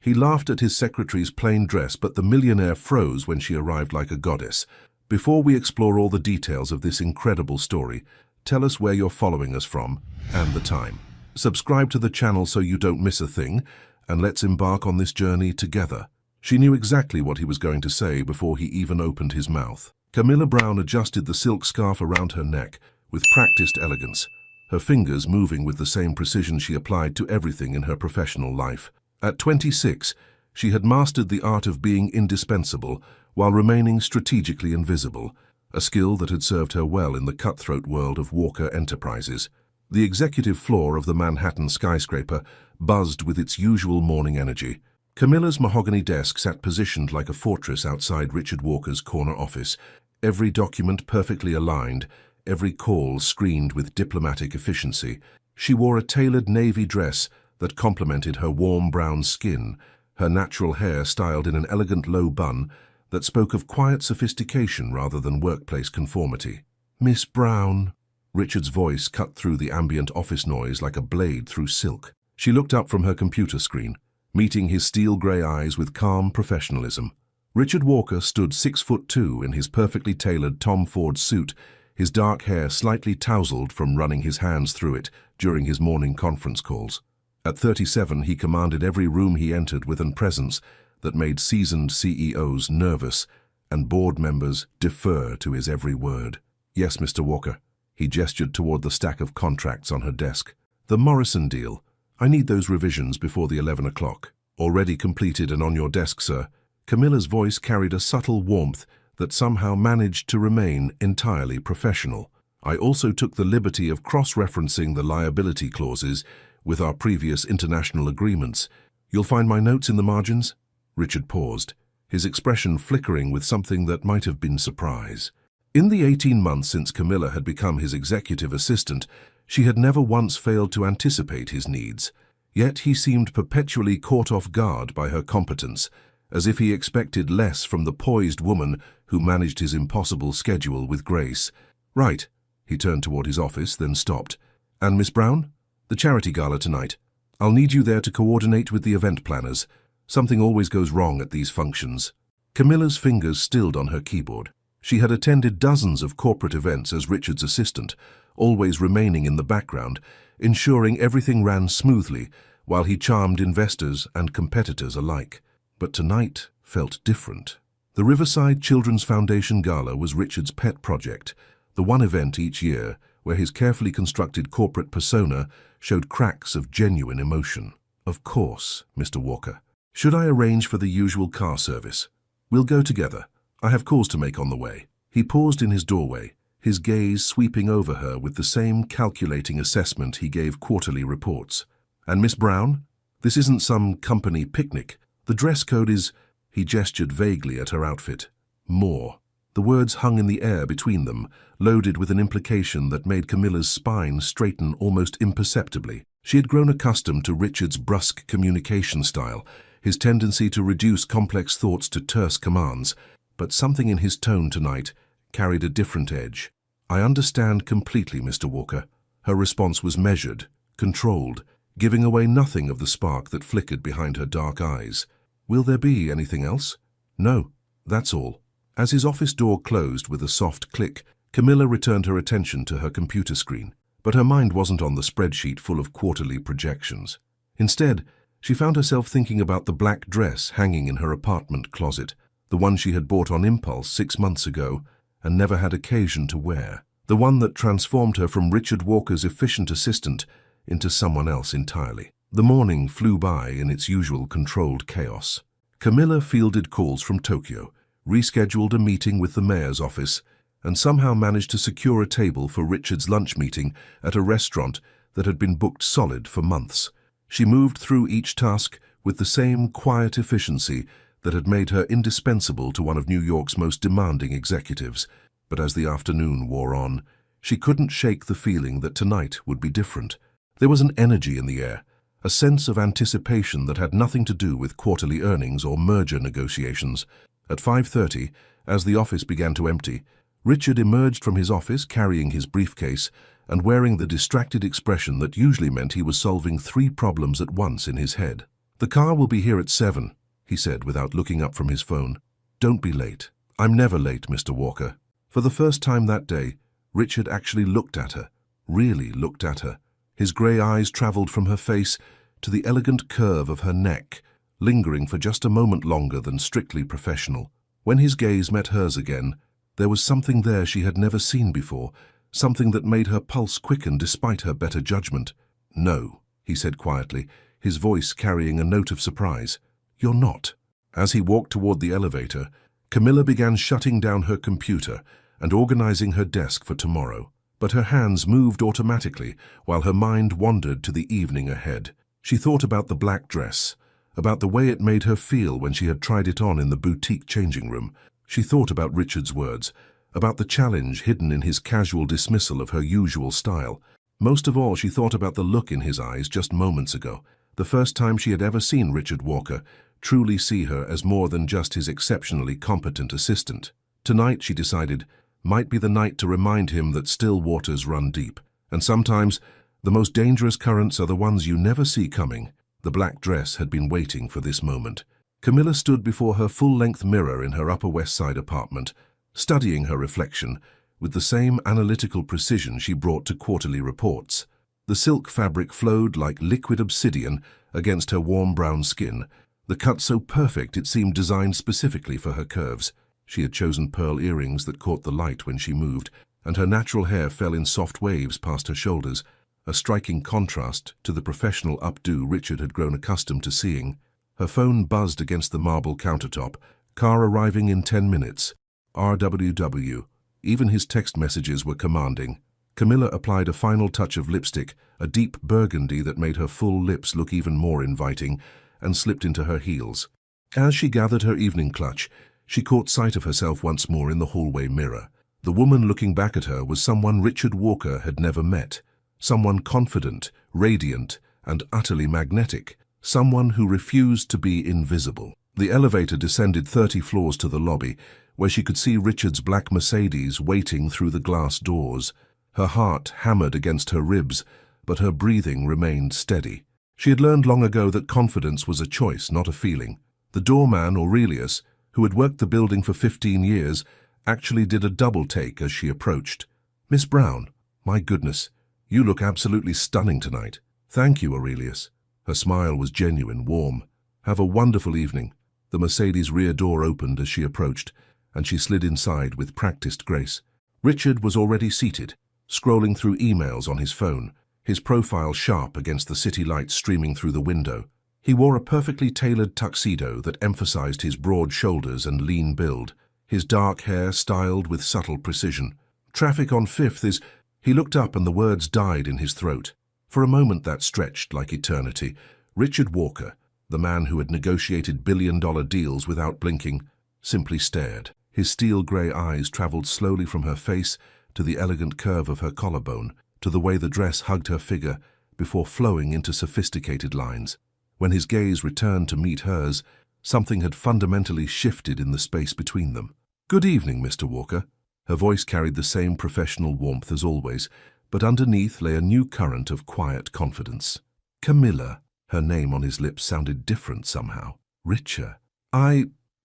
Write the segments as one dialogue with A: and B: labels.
A: He laughed at his secretary's plain dress, but the millionaire froze when she arrived like a goddess. Before we explore all the details of this incredible story, tell us where you're following us from and the time. Subscribe to the channel so you don't miss a thing, and let's embark on this journey together. She knew exactly what he was going to say before he even opened his mouth. Camilla Brown adjusted the silk scarf around her neck with practiced elegance, her fingers moving with the same precision she applied to everything in her professional life. At 26, she had mastered the art of being indispensable while remaining strategically invisible, a skill that had served her well in the cutthroat world of Walker Enterprises. The executive floor of the Manhattan skyscraper buzzed with its usual morning energy. Camilla's mahogany desk sat positioned like a fortress outside Richard Walker's corner office, every document perfectly aligned, every call screened with diplomatic efficiency. She wore a tailored navy dress that complemented her warm brown skin, her natural hair styled in an elegant low bun that spoke of quiet sophistication rather than workplace conformity. "Miss Brown." Richard's voice cut through the ambient office noise like a blade through silk. She looked up from her computer screen, meeting his steel-grey eyes with calm professionalism. Richard Walker stood 6'2" in his perfectly tailored Tom Ford suit, his dark hair slightly tousled from running his hands through it during his morning conference calls. At 37, he commanded every room he entered with an presence that made seasoned CEOs nervous and board members defer to his every word. "Yes, Mr. Walker." He gestured toward the stack of contracts on her desk. "The Morrison deal. I need those revisions before the 11 o'clock. Already completed and on your desk, sir." Camilla's voice carried a subtle warmth that somehow managed to remain entirely professional. "I also took the liberty of cross-referencing the liability clauses with our previous international agreements. You'll find my notes in the margins?" Richard paused, his expression flickering with something that might have been surprise. In the 18 months since Camilla had become his executive assistant, she had never once failed to anticipate his needs. Yet he seemed perpetually caught off guard by her competence, as if he expected less from the poised woman who managed his impossible schedule with grace. "Right." He turned toward his office, then stopped. "And Miss Brown? The charity gala tonight. I'll need you there to coordinate with the event planners. Something always goes wrong at these functions." Camilla's fingers stilled on her keyboard. She had attended dozens of corporate events as Richard's assistant, always remaining in the background, ensuring everything ran smoothly while he charmed investors and competitors alike. But tonight felt different. The Riverside Children's Foundation Gala was Richard's pet project, the one event each year where his carefully constructed corporate persona showed cracks of genuine emotion. "Of course, Mr. Walker. Should I arrange for the usual car service? We'll go together. I have calls to make on the way." He paused in his doorway, his gaze sweeping over her with the same calculating assessment he gave quarterly reports. "And Miss Brown? This isn't some company picnic. The dress code is—" He gestured vaguely at her outfit. "More." The words hung in the air between them, loaded with an implication that made Camilla's spine straighten almost imperceptibly. She had grown accustomed to Richard's brusque communication style, his tendency to reduce complex thoughts to terse commands, but something in his tone tonight carried a different edge. "I understand completely, Mr. Walker." Her response was measured, controlled, giving away nothing of the spark that flickered behind her dark eyes. "Will there be anything else?" "No, that's all." As his office door closed with a soft click, Camilla returned her attention to her computer screen. But her mind wasn't on the spreadsheet full of quarterly projections. Instead, she found herself thinking about the black dress hanging in her apartment closet, the one she had bought on impulse 6 months ago and never had occasion to wear, the one that transformed her from Richard Walker's efficient assistant into someone else entirely. The morning flew by in its usual controlled chaos. Camilla fielded calls from Tokyo, rescheduled a meeting with the mayor's office, and somehow managed to secure a table for Richard's lunch meeting at a restaurant that had been booked solid for months. She moved through each task with the same quiet efficiency that had made her indispensable to one of New York's most demanding executives. But as the afternoon wore on, she couldn't shake the feeling that tonight would be different. There was an energy in the air, a sense of anticipation that had nothing to do with quarterly earnings or merger negotiations. At 5:30, as the office began to empty, Richard emerged from his office carrying his briefcase and wearing the distracted expression that usually meant he was solving 3 problems at once in his head. "The car will be here at 7, he said without looking up from his phone. "Don't be late." "I'm never late, Mr. Walker." For the first time that day, Richard actually looked at her, really looked at her. His grey eyes travelled from her face to the elegant curve of her neck, lingering for just a moment longer than strictly professional. When his gaze met hers again, there was something there she had never seen before, something that made her pulse quicken despite her better judgment. "No," he said quietly, his voice carrying a note of surprise. "You're not." As he walked toward the elevator, Camilla began shutting down her computer and organizing her desk for tomorrow. But her hands moved automatically while her mind wandered to the evening ahead. She thought about the black dress, about the way it made her feel when she had tried it on in the boutique changing room. She thought about Richard's words, about the challenge hidden in his casual dismissal of her usual style. Most of all, she thought about the look in his eyes just moments ago, the first time she had ever seen Richard Walker truly see her as more than just his exceptionally competent assistant. Tonight, she decided, might be the night to remind him that still waters run deep, and sometimes the most dangerous currents are the ones you never see coming. The black dress had been waiting for this moment. Camilla stood before her full-length mirror in her Upper West Side apartment, studying her reflection with the same analytical precision she brought to quarterly reports. The silk fabric flowed like liquid obsidian against her warm brown skin, the cut so perfect it seemed designed specifically for her curves. She had chosen pearl earrings that caught the light when she moved, and her natural hair fell in soft waves past her shoulders, a striking contrast to the professional updo Richard had grown accustomed to seeing. Her phone buzzed against the marble countertop. "Car arriving in 10 minutes. RWW. Even his text messages were commanding. Camilla applied a final touch of lipstick, a deep burgundy that made her full lips look even more inviting, and slipped into her heels. As she gathered her evening clutch, she caught sight of herself once more in the hallway mirror. The woman looking back at her was someone Richard Walker had never met, someone confident, radiant, and utterly magnetic, someone who refused to be invisible. The elevator descended 30 floors to the lobby, where she could see Richard's black Mercedes waiting through the glass doors. Her heart hammered against her ribs, but her breathing remained steady. She had learned long ago that confidence was a choice, not a feeling. The doorman, Aurelius, who had worked the building for 15 years, actually did a double take as she approached. "Miss Brown, my goodness, you look absolutely stunning tonight." "Thank you, Aurelius." Her smile was genuine, warm. "Have a wonderful evening." The Mercedes' rear door opened as she approached, and she slid inside with practiced grace. Richard was already seated, scrolling through emails on his phone, his profile sharp against the city lights streaming through the window. He wore a perfectly tailored tuxedo that emphasized his broad shoulders and lean build, his dark hair styled with subtle precision. "Traffic on 5th is—" He looked up and the words died in his throat. For a moment that stretched like eternity. Richard Walker, the man who had negotiated billion-dollar deals without blinking, simply stared. His steel-grey eyes traveled slowly from her face to the elegant curve of her collarbone, to the way the dress hugged her figure, before flowing into sophisticated lines. When his gaze returned to meet hers, something had fundamentally shifted in the space between them. "Good evening, Mr. Walker." Her voice carried the same professional warmth as always, but underneath lay a new current of quiet confidence. "Camilla." Her name on his lips sounded different somehow. "Richer."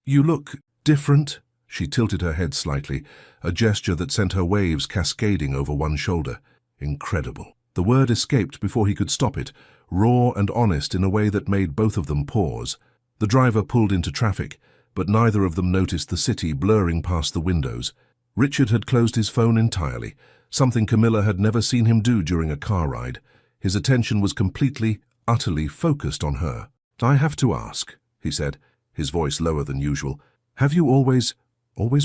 A: You look different." She tilted her head slightly, a gesture that sent her waves cascading over one shoulder. "Incredible." The word escaped before he could stop it, raw and honest in a way that made both of them pause. The driver pulled into traffic, but neither of them noticed the city blurring past the windows. Richard had closed his phone entirely, something Camilla had never seen him do during a car ride. His attention was completely, utterly focused on her. "I have to ask," he said, his voice lower than usual. "Have you always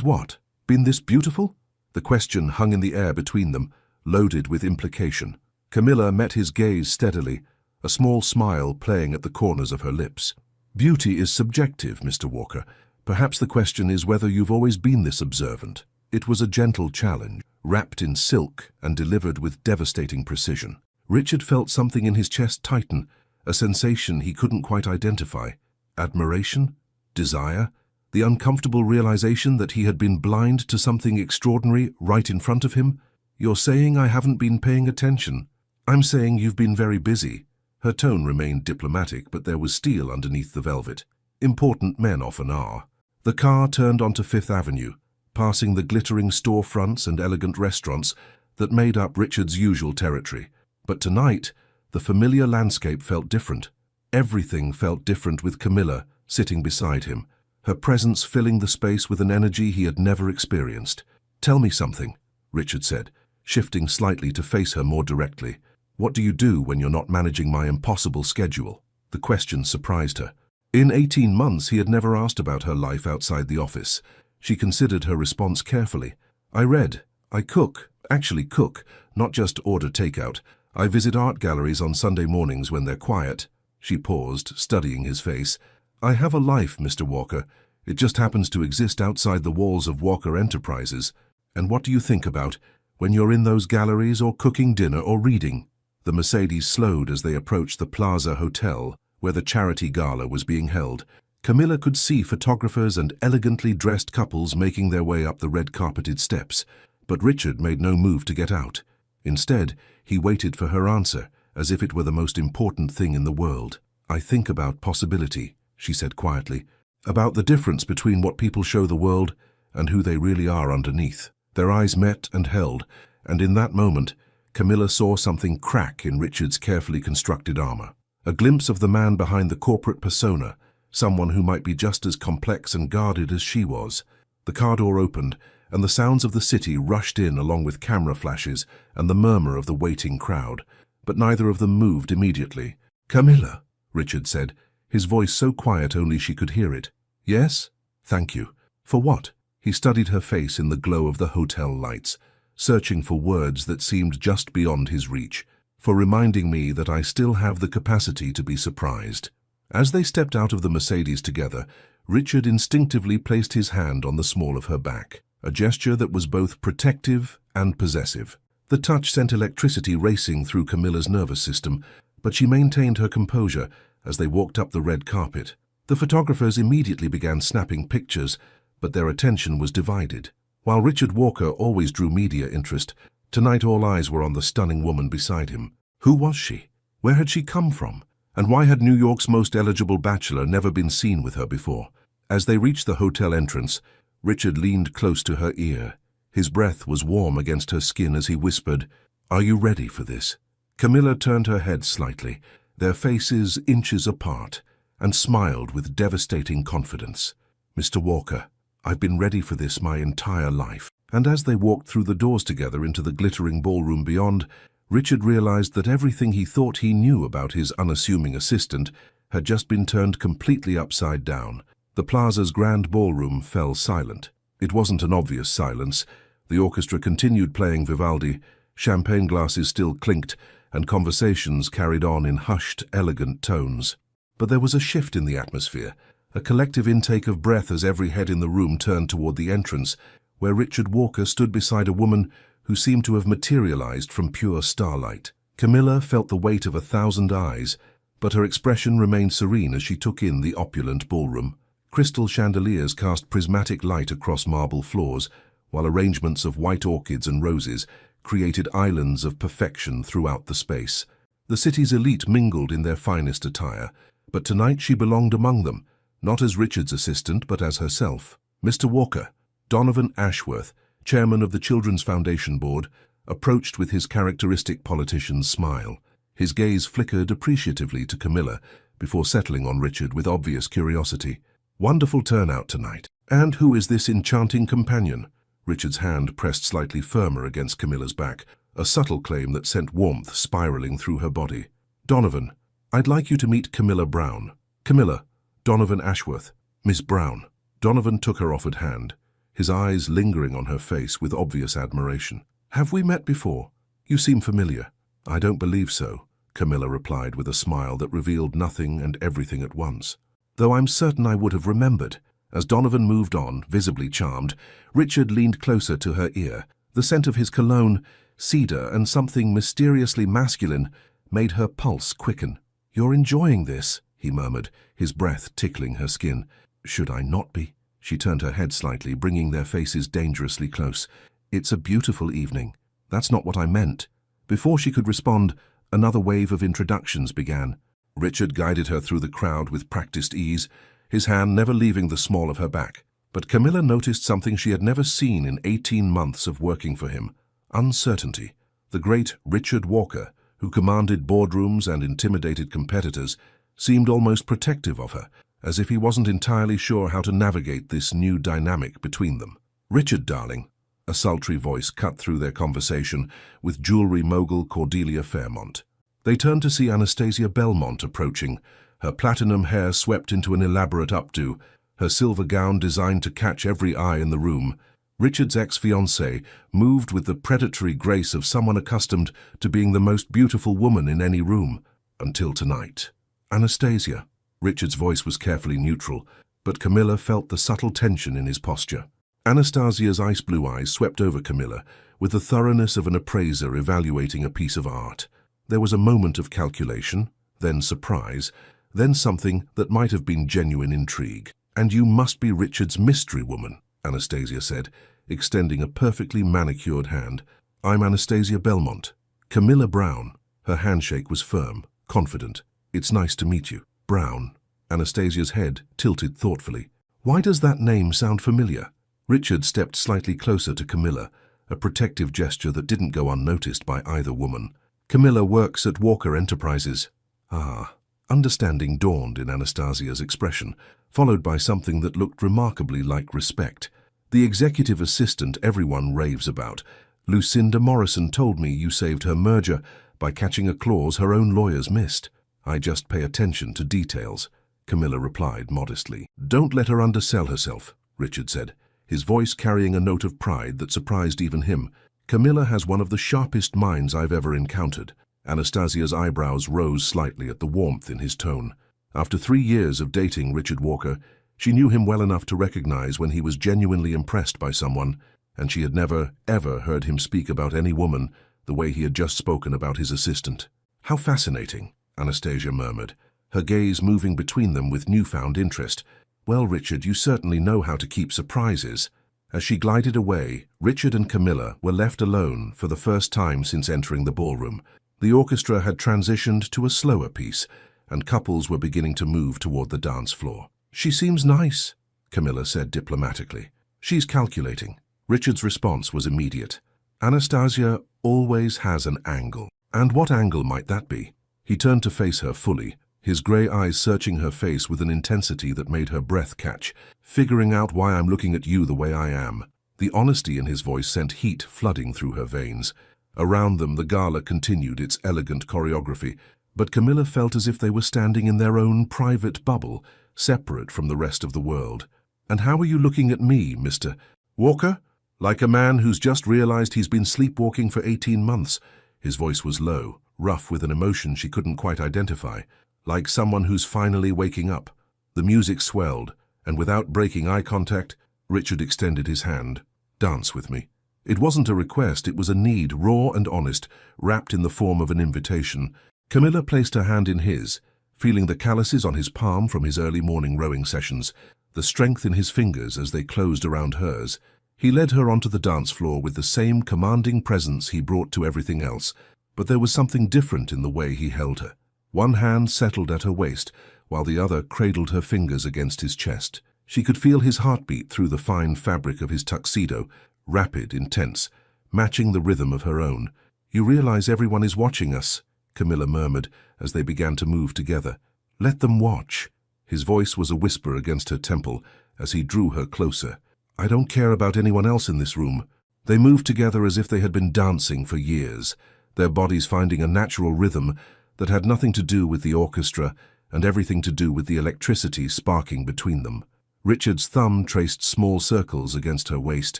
A: what? Been this beautiful?" The question hung in the air between them, loaded with implication. Camilla met his gaze steadily, a small smile playing at the corners of her lips. "Beauty is subjective, Mr. Walker. Perhaps the question is whether you've always been this observant." It was a gentle challenge, wrapped in silk and delivered with devastating precision. Richard felt something in his chest tighten, a sensation he couldn't quite identify. Admiration? Desire? The uncomfortable realization that he had been blind to something extraordinary right in front of him? "You're saying I haven't been paying attention." "I'm saying you've been very busy." Her tone remained diplomatic, but there was steel underneath the velvet. Important men often are. The car turned onto Fifth Avenue, passing the glittering storefronts and elegant restaurants that made up Richard's usual territory. But tonight, the familiar landscape felt different. Everything felt different with Camilla sitting beside him, her presence filling the space with an energy he had never experienced. "Tell me something," Richard said, shifting slightly to face her more directly. "What do you do when you're not managing my impossible schedule?" The question surprised her. In 18 months, he had never asked about her life outside the office. She considered her response carefully. "I read. I cook. Actually cook, not just order takeout. I visit art galleries on Sunday mornings when they're quiet." She paused, studying his face. "I have a life, Mr. Walker. It just happens to exist outside the walls of Walker Enterprises. And what do you think about when you're in those galleries or cooking dinner or reading?" The Mercedes slowed as they approached the Plaza Hotel, where the charity gala was being held. Camilla could see photographers and elegantly dressed couples making their way up the red-carpeted steps, but Richard made no move to get out. Instead, he waited for her answer, as if it were the most important thing in the world. "I think about possibility," she said quietly, "about the difference between what people show the world and who they really are underneath." Their eyes met and held, and in that moment, Camilla saw something crack in Richard's carefully constructed armor. A glimpse of the man behind the corporate persona, someone who might be just as complex and guarded as she was. The car door opened, and the sounds of the city rushed in along with camera flashes and the murmur of the waiting crowd, but neither of them moved immediately. "Camilla," Richard said, his voice so quiet only she could hear it. "Yes? Thank you. For what?" He studied her face in the glow of the hotel lights, searching for words that seemed just beyond his reach. "For reminding me that I still have the capacity to be surprised." As they stepped out of the Mercedes together, Richard instinctively placed his hand on the small of her back, a gesture that was both protective and possessive. The touch sent electricity racing through Camilla's nervous system, but she maintained her composure as they walked up the red carpet. The photographers immediately began snapping pictures, but their attention was divided. While Richard Walker always drew media interest, tonight all eyes were on the stunning woman beside him. Who was she? Where had she come from? And why had New York's most eligible bachelor never been seen with her before? As they reached the hotel entrance, Richard leaned close to her ear. His breath was warm against her skin as he whispered, "Are you ready for this?" Camilla turned her head slightly, their faces inches apart, and smiled with devastating confidence. "Mr. Walker, I've been ready for this my entire life." And as they walked through the doors together into the glittering ballroom beyond, Richard realized that everything he thought he knew about his unassuming assistant had just been turned completely upside down. The plaza's grand ballroom fell silent. It wasn't an obvious silence. The orchestra continued playing Vivaldi, champagne glasses still clinked, and conversations carried on in hushed, elegant tones. But there was a shift in the atmosphere, a collective intake of breath as every head in the room turned toward the entrance, where Richard Walker stood beside a woman who seemed to have materialized from pure starlight. Camilla felt the weight of 1,000 eyes, but her expression remained serene as she took in the opulent ballroom. Crystal chandeliers cast prismatic light across marble floors, while arrangements of white orchids and roses created islands of perfection throughout the space. The city's elite mingled in their finest attire, but tonight she belonged among them, not as Richard's assistant but as herself. Mr. Walker, Donovan Ashworth, chairman of the Children's Foundation Board, approached with his characteristic politician's smile. His gaze flickered appreciatively to Camilla before settling on Richard with obvious curiosity. "Wonderful turnout tonight. And who is this enchanting companion?" Richard's hand pressed slightly firmer against Camilla's back, a subtle claim that sent warmth spiraling through her body. "Donovan, I'd like you to meet Camilla Brown." "Camilla, Donovan Ashworth, Miss Brown." Donovan took her offered hand, his eyes lingering on her face with obvious admiration. "Have we met before? You seem familiar." "I don't believe so," Camilla replied with a smile that revealed nothing and everything at once. "Though I'm certain I would have remembered." As Donovan moved on, visibly charmed, Richard leaned closer to her ear. The scent of his cologne, cedar, and something mysteriously masculine made her pulse quicken. "You're enjoying this," he murmured, his breath tickling her skin. "Should I not be?" She turned her head slightly, bringing their faces dangerously close. "It's a beautiful evening." "That's not what I meant." Before she could respond, Another wave of introductions began. Richard guided her through the crowd with practiced ease, his hand never leaving the small of her back. But Camilla noticed something she had never seen in 18 months of working for him: uncertainty. The great Richard Walker, who commanded boardrooms and intimidated competitors, seemed almost protective of her, as if he wasn't entirely sure how to navigate this new dynamic between them. "Richard, darling," a sultry voice cut through their conversation with jewelry mogul Cordelia Fairmont. They turned to see Anastasia Belmont approaching, her platinum hair swept into an elaborate updo, her silver gown designed to catch every eye in the room. Richard's ex-fiancée moved with the predatory grace of someone accustomed to being the most beautiful woman in any room, until tonight. "Anastasia." Richard's voice was carefully neutral, but Camilla felt the subtle tension in his posture. Anastasia's ice-blue eyes swept over Camilla with the thoroughness of an appraiser evaluating a piece of art. There was a moment of calculation, then surprise, then something that might have been genuine intrigue. "And you must be Richard's mystery woman," Anastasia said, extending a perfectly manicured hand. "I'm Anastasia Belmont." Camilla Brown. Her handshake was firm, confident. "It's nice to meet you." "Brown." Anastasia's head tilted thoughtfully. "Why does that name sound familiar?" Richard stepped slightly closer to Camilla, a protective gesture that didn't go unnoticed by either woman. "Camilla works at Walker Enterprises." "Ah." Understanding dawned in Anastasia's expression, followed by something that looked remarkably like respect. "The executive assistant everyone raves about. Lucinda Morrison told me you saved her merger by catching a clause her own lawyers missed." "I just pay attention to details," Camilla replied modestly. "Don't let her undersell herself," Richard said, his voice carrying a note of pride that surprised even him. "Camilla has one of the sharpest minds I've ever encountered." Anastasia's eyebrows rose slightly at the warmth in his tone. After 3 years of dating Richard Walker, she knew him well enough to recognize when he was genuinely impressed by someone, and she had never, ever heard him speak about any woman the way he had just spoken about his assistant. "How fascinating," Anastasia murmured, her gaze moving between them with newfound interest. "Well, Richard, you certainly know how to keep surprises." As she glided away, Richard and Camilla were left alone for the first time since entering the ballroom. The orchestra had transitioned to a slower piece, and couples were beginning to move toward the dance floor. "She seems nice," Camilla said diplomatically. "She's calculating." Richard's response was immediate. "Anastasia always has an angle. And what angle might that be?" He turned to face her fully, his grey eyes searching her face with an intensity that made her breath catch. "Figuring out why I'm looking at you the way I am." The honesty in his voice sent heat flooding through her veins. Around them, the gala continued its elegant choreography, but Camilla felt as if they were standing in their own private bubble, separate from the rest of the world. "And how are you looking at me, Mr. Walker?" "Like a man who's just realized he's been sleepwalking for 18 months. His voice was low, rough with an emotion she couldn't quite identify. "Like someone who's finally waking up." The music swelled, and without breaking eye contact, Richard extended his hand. "Dance with me." It wasn't a request, it was a need, raw and honest, wrapped in the form of an invitation. Camilla placed her hand in his, feeling the calluses on his palm from his early morning rowing sessions, the strength in his fingers as they closed around hers. He led her onto the dance floor with the same commanding presence he brought to everything else, but there was something different in the way he held her. One hand settled at her waist, while the other cradled her fingers against his chest. She could feel his heartbeat through the fine fabric of his tuxedo, rapid, intense, matching the rhythm of her own. "You realize everyone is watching us," Camilla murmured as they began to move together. "Let them watch." His voice was a whisper against her temple as he drew her closer. "I don't care about anyone else in this room." They moved together as if they had been dancing for years, their bodies finding a natural rhythm that had nothing to do with the orchestra and everything to do with the electricity sparking between them. Richard's thumb traced small circles against her waist,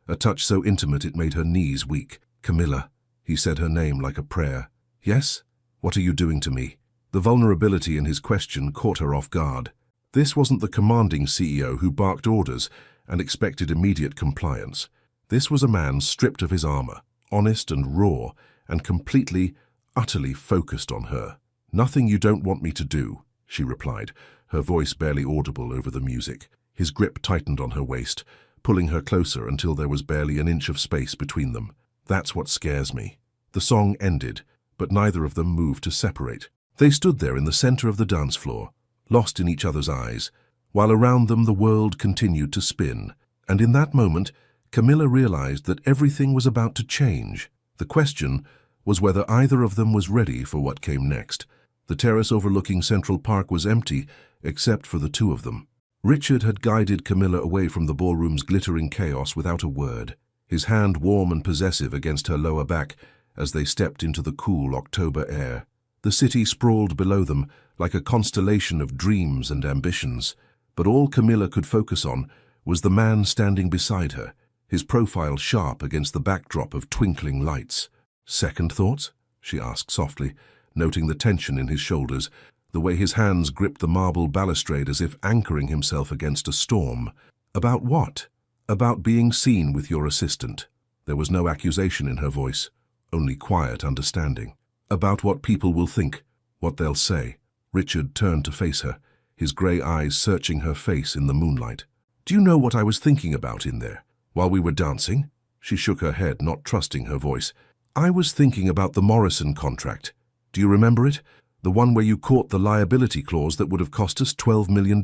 A: a touch so intimate it made her knees weak. "Camilla," he said her name like a prayer. "Yes? What are you doing to me?" The vulnerability in his question caught her off guard. This wasn't the commanding CEO who barked orders and expected immediate compliance. This was a man stripped of his armor, honest and raw, and completely, utterly focused on her. "Nothing you don't want me to do," she replied, her voice barely audible over the music. His grip tightened on her waist, pulling her closer until there was barely an inch of space between them. "That's what scares me." The song ended, but neither of them moved to separate. They stood there in the center of the dance floor, lost in each other's eyes, while around them the world continued to spin. And in that moment, Camilla realized that everything was about to change. The question was whether either of them was ready for what came next. The terrace overlooking Central Park was empty, except for the two of them. Richard had guided Camilla away from the ballroom's glittering chaos without a word, his hand warm and possessive against her lower back as they stepped into the cool October air. The city sprawled below them like a constellation of dreams and ambitions, but all Camilla could focus on was the man standing beside her, his profile sharp against the backdrop of twinkling lights. "Second thoughts?" she asked softly, noting the tension in his shoulders, the way his hands gripped the marble balustrade as if anchoring himself against a storm. "About what?" "About being seen with your assistant." There was no accusation in her voice, only quiet understanding. "About what people will think, what they'll say." Richard turned to face her, his grey eyes searching her face in the moonlight. "Do you know what I was thinking about in there, while we were dancing?" She shook her head, not trusting her voice. "I was thinking about the Morrison contract. Do you remember it? The one where you caught the liability clause that would have cost us $12 million.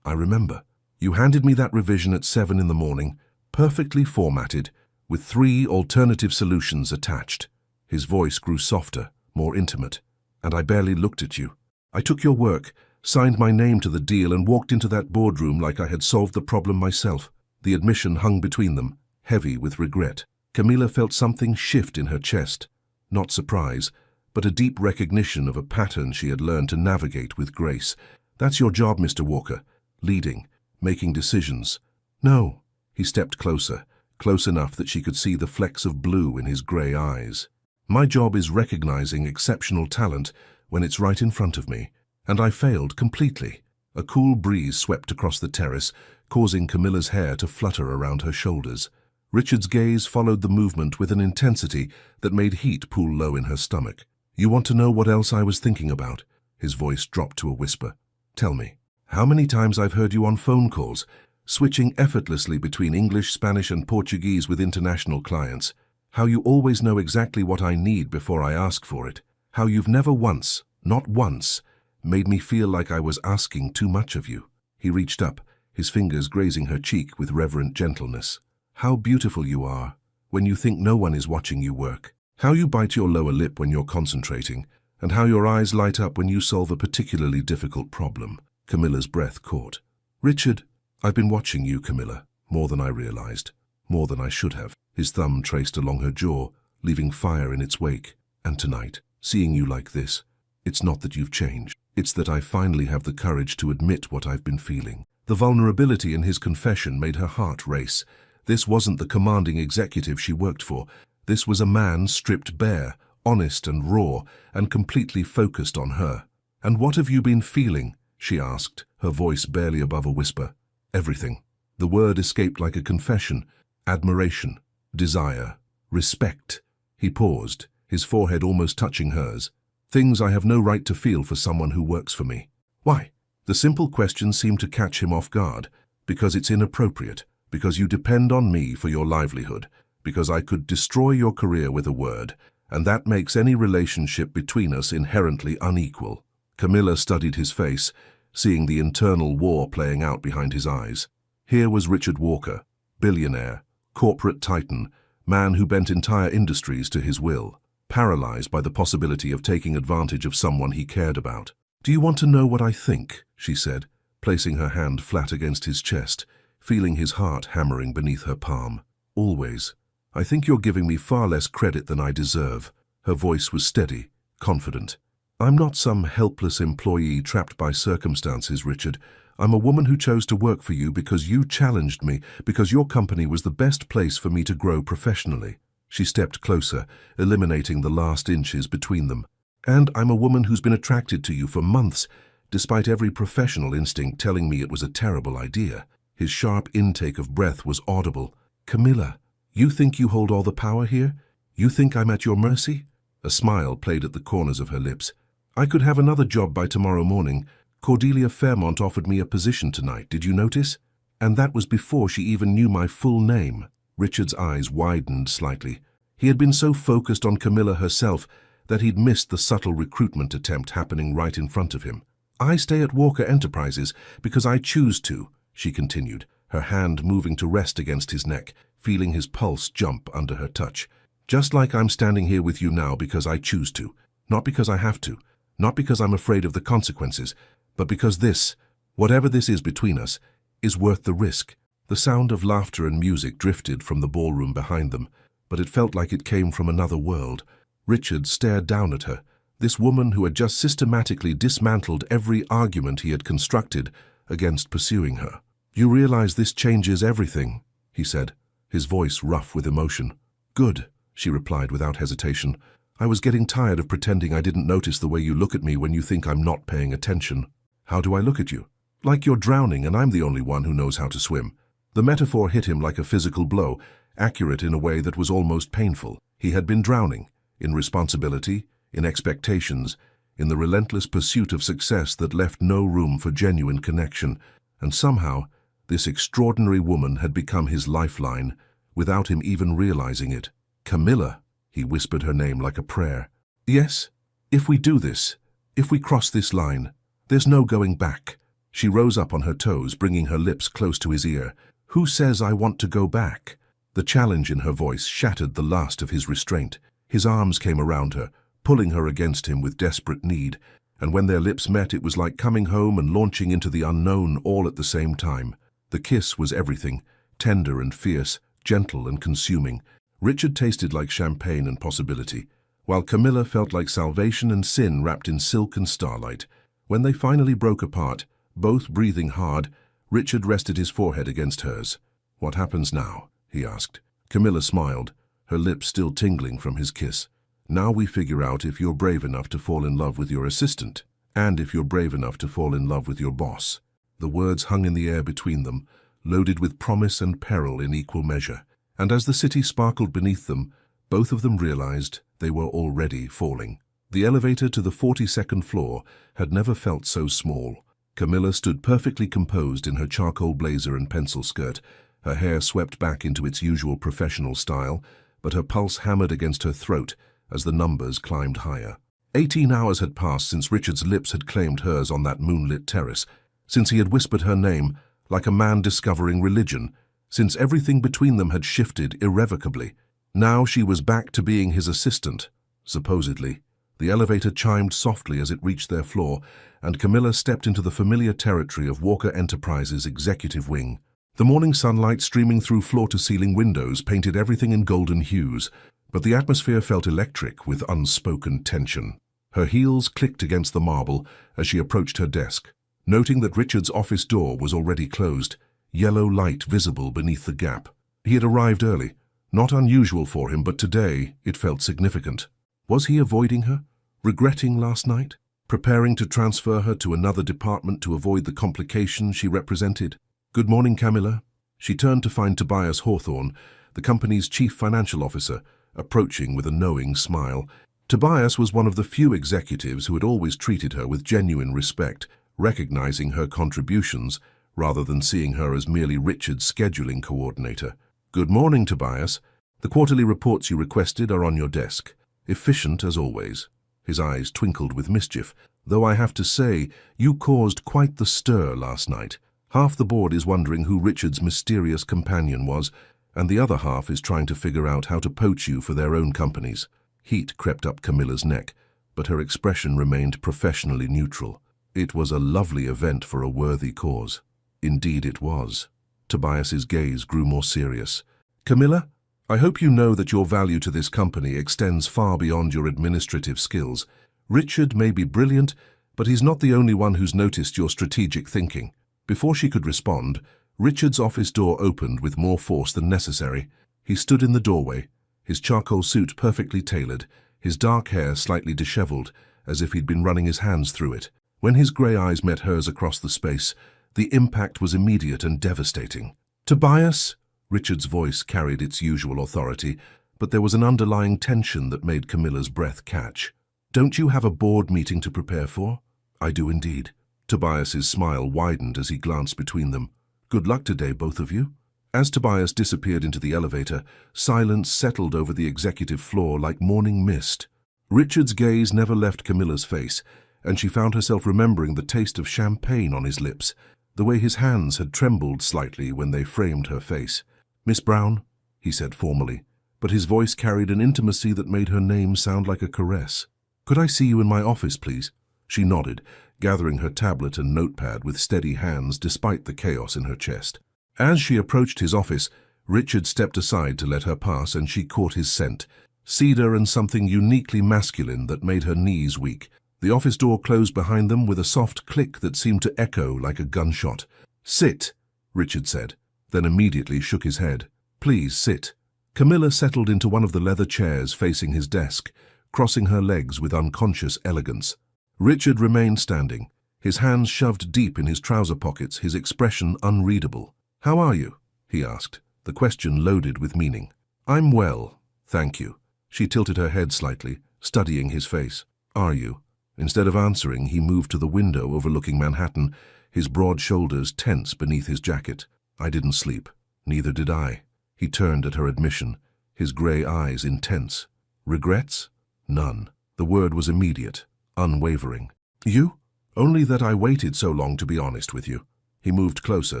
A: I remember. You handed me that revision at 7 in the morning, perfectly formatted, with 3 alternative solutions attached." His voice grew softer, more intimate. "And I barely looked at you. I took your work, signed my name to the deal, and walked into that boardroom like I had solved the problem myself." The admission hung between them, heavy with regret. Camilla felt something shift in her chest. Not surprise, but a deep recognition of a pattern she had learned to navigate with grace. "That's your job, Mr. Walker. Leading, making decisions." "No." He stepped closer, close enough that she could see the flecks of blue in his grey eyes. "My job is recognizing exceptional talent when it's right in front of me, and I failed completely." A cool breeze swept across the terrace, causing Camilla's hair to flutter around her shoulders. Richard's gaze followed the movement with an intensity that made heat pool low in her stomach. "You want to know what else I was thinking about?" His voice dropped to a whisper. "Tell me. How many times I've heard you on phone calls, switching effortlessly between English, Spanish, and Portuguese with international clients. How you always know exactly what I need before I ask for it. How you've never once, not once, made me feel like I was asking too much of you." He reached up, his fingers grazing her cheek with reverent gentleness. "How beautiful you are when you think no one is watching you work. How you bite your lower lip when you're concentrating, and how your eyes light up when you solve a particularly difficult problem." Camilla's breath caught. "Richard, I've been watching you, Camilla, more than I realized, more than I should have." His thumb traced along her jaw, leaving fire in its wake. "And tonight, seeing you like this, it's not that you've changed. It's that I finally have the courage to admit what I've been feeling." The vulnerability in his confession made her heart race. This wasn't the commanding executive she worked for. This was a man stripped bare, honest and raw, and completely focused on her. "And what have you been feeling?" she asked, her voice barely above a whisper. "Everything." The word escaped like a confession. "Admiration, desire, respect." He paused, his forehead almost touching hers. "Things I have no right to feel for someone who works for me." "Why?" The simple question seemed to catch him off guard. "Because it's inappropriate. Because you depend on me for your livelihood. Because I could destroy your career with a word, and that makes any relationship between us inherently unequal." Camilla studied his face, seeing the internal war playing out behind his eyes. Here was Richard Walker, billionaire, corporate titan, man who bent entire industries to his will, paralyzed by the possibility of taking advantage of someone he cared about. "Do you want to know what I think?" she said, placing her hand flat against his chest, feeling his heart hammering beneath her palm. "Always. I think you're giving me far less credit than I deserve." Her voice was steady, confident. "I'm not some helpless employee trapped by circumstances, Richard. I'm a woman who chose to work for you because you challenged me, because your company was the best place for me to grow professionally." She stepped closer, eliminating the last inches between them. "And I'm a woman who's been attracted to you for months, despite every professional instinct telling me it was a terrible idea." His sharp intake of breath was audible. "Camilla, you think you hold all the power here? You think I'm at your mercy?" A smile played at the corners of her lips. "I could have another job by tomorrow morning. Cordelia Fairmont offered me a position tonight, did you notice? And that was before she even knew my full name." Richard's eyes widened slightly. He had been so focused on Camilla herself that he'd missed the subtle recruitment attempt happening right in front of him. "I stay at Walker Enterprises because I choose to," she continued, her hand moving to rest against his neck, feeling his pulse jump under her touch. "Just like I'm standing here with you now because I choose to, not because I have to, not because I'm afraid of the consequences, but because this, whatever this is between us, is worth the risk." The sound of laughter and music drifted from the ballroom behind them, but it felt like it came from another world. Richard stared down at her, this woman who had just systematically dismantled every argument he had constructed against pursuing her. "You realize this changes everything," he said, his voice rough with emotion. "Good," she replied without hesitation. "I was getting tired of pretending I didn't notice the way you look at me when you think I'm not paying attention." "How do I look at you?" "Like you're drowning and I'm the only one who knows how to swim." The metaphor hit him like a physical blow, accurate in a way that was almost painful. He had been drowning, in responsibility, in expectations, in the relentless pursuit of success that left no room for genuine connection, and somehow, this extraordinary woman had become his lifeline, without him even realizing it. "Camilla," he whispered her name like a prayer. "Yes, if we do this, if we cross this line, there's no going back." She rose up on her toes, bringing her lips close to his ear. "Who says I want to go back?" The challenge in her voice shattered the last of his restraint. His arms came around her, pulling her against him with desperate need, and when their lips met it was like coming home and launching into the unknown all at the same time. The kiss was everything, tender and fierce, gentle and consuming. Richard tasted like champagne and possibility, while Camilla felt like salvation and sin wrapped in silk and starlight. When they finally broke apart, both breathing hard, Richard rested his forehead against hers. "What happens now?" he asked. Camilla smiled, her lips still tingling from his kiss. "Now we figure out if you're brave enough to fall in love with your assistant, and if you're brave enough to fall in love with your boss." The words hung in the air between them, loaded with promise and peril in equal measure. And as the city sparkled beneath them, both of them realized they were already falling. The elevator to the 42nd floor had never felt so small. Camilla stood perfectly composed in her charcoal blazer and pencil skirt, her hair swept back into its usual professional style, but her pulse hammered against her throat as the numbers climbed higher. 18 hours had passed since Richard's lips had claimed hers on that moonlit terrace, since he had whispered her name like a man discovering religion, since everything between them had shifted irrevocably. Now she was back to being his assistant, supposedly. The elevator chimed softly as it reached their floor, and Camilla stepped into the familiar territory of Walker Enterprises' executive wing. The morning sunlight streaming through floor-to-ceiling windows painted everything in golden hues, but the atmosphere felt electric with unspoken tension. Her heels clicked against the marble as she approached her desk. Noting that Richard's office door was already closed, yellow light visible beneath the gap. He had arrived early, not unusual for him, but today it felt significant. Was he avoiding her? Regretting last night? Preparing to transfer her to another department to avoid the complications she represented? "Good morning, Camilla." She turned to find Tobias Hawthorne, the company's chief financial officer, approaching with a knowing smile. Tobias was one of the few executives who had always treated her with genuine respect, recognizing her contributions rather than seeing her as merely Richard's scheduling coordinator. "Good morning, Tobias. The quarterly reports you requested are on your desk. Efficient as always." His eyes twinkled with mischief. "Though I have to say, you caused quite the stir last night. Half the board is wondering who Richard's mysterious companion was, and the other half is trying to figure out how to poach you for their own companies." Heat crept up Camilla's neck, but her expression remained professionally neutral. It was a lovely event for a worthy cause. Indeed it was. Tobias's gaze grew more serious. "Camilla, I hope you know that your value to this company extends far beyond your administrative skills. Richard may be brilliant, but he's not the only one who's noticed your strategic thinking." Before she could respond, Richard's office door opened with more force than necessary. He stood in the doorway, his charcoal suit perfectly tailored, his dark hair slightly disheveled, as if he'd been running his hands through it. When his grey eyes met hers across the space, the impact was immediate and devastating. "Tobias?" Richard's voice carried its usual authority, but there was an underlying tension that made Camilla's breath catch. "Don't you have a board meeting to prepare for?" "I do indeed." Tobias's smile widened as he glanced between them. "Good luck today, both of you." As Tobias disappeared into the elevator, silence settled over the executive floor like morning mist. Richard's gaze never left Camilla's face, and she found herself remembering the taste of champagne on his lips, the way his hands had trembled slightly when they framed her face. "Miss Brown," he said formally, but his voice carried an intimacy that made her name sound like a caress. "Could I see you in my office, please?" She nodded, gathering her tablet and notepad with steady hands despite the chaos in her chest. As she approached his office, Richard stepped aside to let her pass, and she caught his scent, cedar and something uniquely masculine that made her knees weak. The office door closed behind them with a soft click that seemed to echo like a gunshot. "Sit," Richard said, then immediately shook his head. "Please sit." Camilla settled into one of the leather chairs facing his desk, crossing her legs with unconscious elegance. Richard remained standing, his hands shoved deep in his trouser pockets, his expression unreadable. "How are you?" he asked, the question loaded with meaning. "I'm well, thank you." She tilted her head slightly, studying his face. "Are you?" Instead of answering, he moved to the window overlooking Manhattan, his broad shoulders tense beneath his jacket. "I didn't sleep. Neither did I." He turned at her admission, his gray eyes intense. "Regrets?" "None." The word was immediate, unwavering. "You?" "Only that I waited so long to be honest with you." He moved closer,